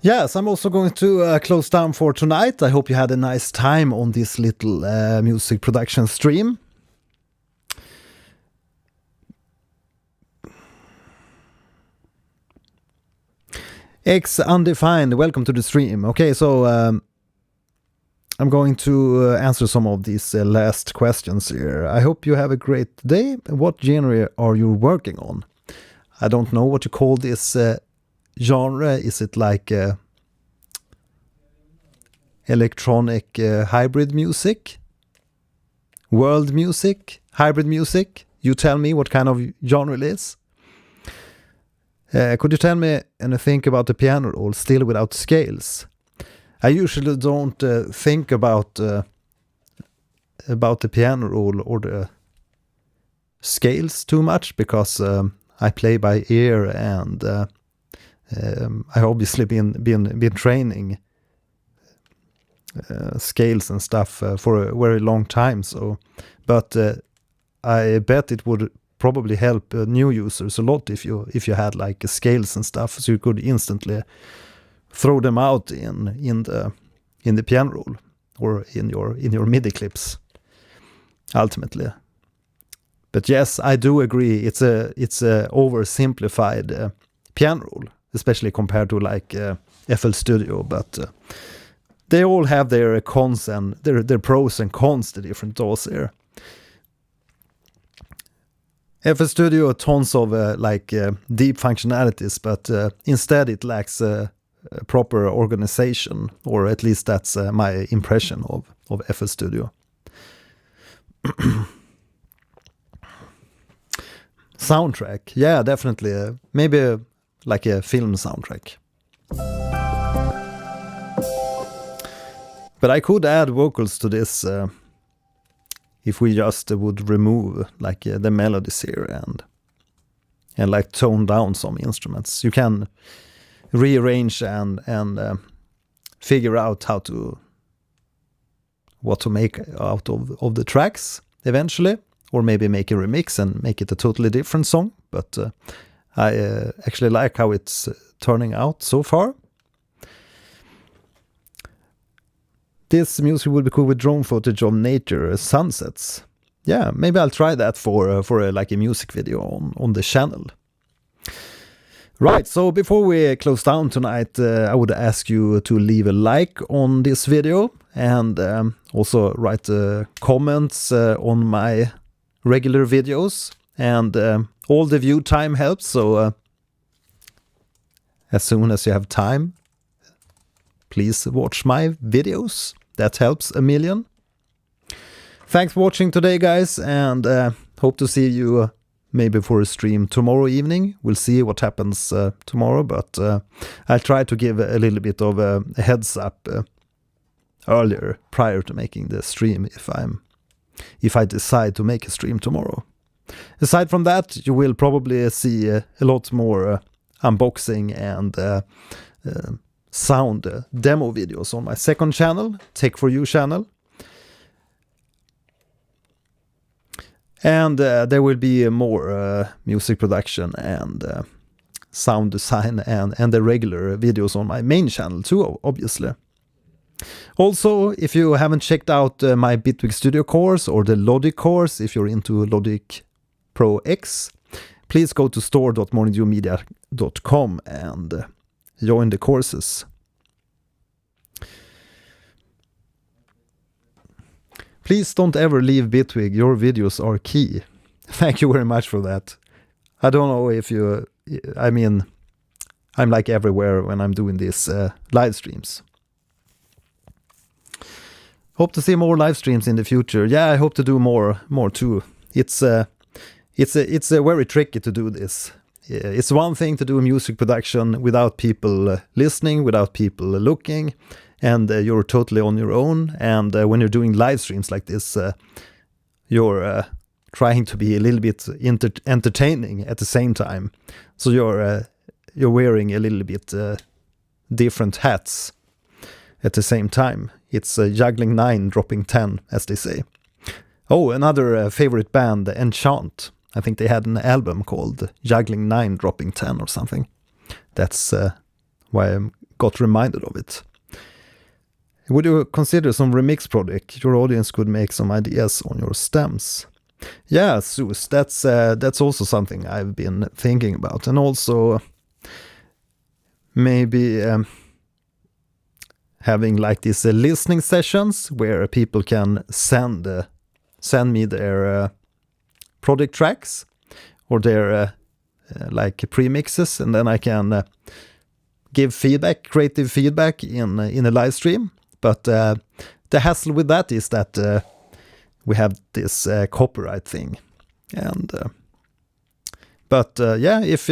Yes, I'm also going to close down for tonight. I hope you had a nice time on this little music production stream. X Undefined, welcome to the stream. Okay, so I'm going to answer some of these last questions here. I hope you have a great day. What genre are you working on? I don't know what you call this genre. Is it like electronic hybrid music? World music? Hybrid music? You tell me what kind of genre it is. Could you tell me anything about the piano roll still without scales? I usually don't think about the piano roll or the scales too much because I play by ear and I obviously been training scales and stuff for a very long time. So, but I bet it would probably help new users a lot if you had like scales and stuff, so you could instantly throw them out in the piano roll or in your MIDI clips ultimately. But yes, I do agree. It's a oversimplified piano roll, especially compared to like FL Studio. But they all have their cons and their pros and cons. The different tools here. FL Studio tons of deep functionalities, but instead it lacks proper organization, or at least that's my impression of FL Studio. Soundtrack, yeah, definitely. Maybe like a film soundtrack. But I could add vocals to this if we just would remove like the melodies here and like tone down some instruments. You can rearrange and figure out what to make out of the tracks eventually, or maybe make a remix and make it a totally different song. But I actually like how it's turning out so far. This music would be cool with drone footage of nature, sunsets. Yeah, maybe I'll try that for like a music video on the channel. Right, so before we close down tonight, I would ask you to leave a like on this video and also write comments on my regular videos. And all the view time helps, so as soon as you have time, please watch my videos. That helps a million. Thanks for watching today, guys, and hope to see you maybe for a stream tomorrow evening. We'll see what happens tomorrow, but I'll try to give a little bit of a heads up earlier, prior to making the stream, if I decide to make a stream tomorrow. Aside from that, you will probably see a lot more unboxing and sound demo videos on my second channel, TechForYou channel. And there will be more music production and sound design and the regular videos on my main channel too, obviously. Also, if you haven't checked out my Bitwig Studio course or the Logic course, if you're into Logic Pro X, please go to store.morningdewmedia.com and join the courses. Please don't ever leave Bitwig, your videos are key. Thank you very much for that. I don't know if you, I mean, I'm like everywhere when I'm doing these live streams. Hope to see more live streams in the future. Yeah, I hope to do more too. It's very tricky to do this. It's one thing to do music production without people listening, without people looking, and you're totally on your own. And when you're doing live streams like this, you're trying to be a little bit entertaining at the same time. So you're wearing a little bit different hats at the same time. It's juggling 9, dropping 10, as they say. Oh, another favorite band, Enchant. I think they had an album called Juggling 9, Dropping 10 or something. That's why I got reminded of it. Would you consider some remix project? Your audience could make some ideas on your stems. Yeah, Zeus, that's also something I've been thinking about. And also maybe having like these listening sessions where people can send me their project tracks or their like premixes, and then I can give feedback, creative feedback in a live stream. But the hassle with that is that we have this copyright thing. And yeah, if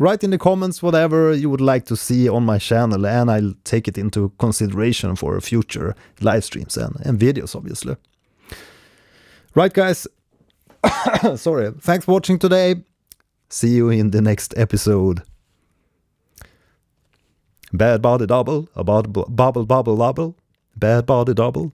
write in the comments whatever you would like to see on my channel, and I'll take it into consideration for future live streams and videos, obviously. Right, guys. Sorry. Thanks for watching today. See you in the next episode. Bad body double, a bubble, bubble, bubble. Bad body double,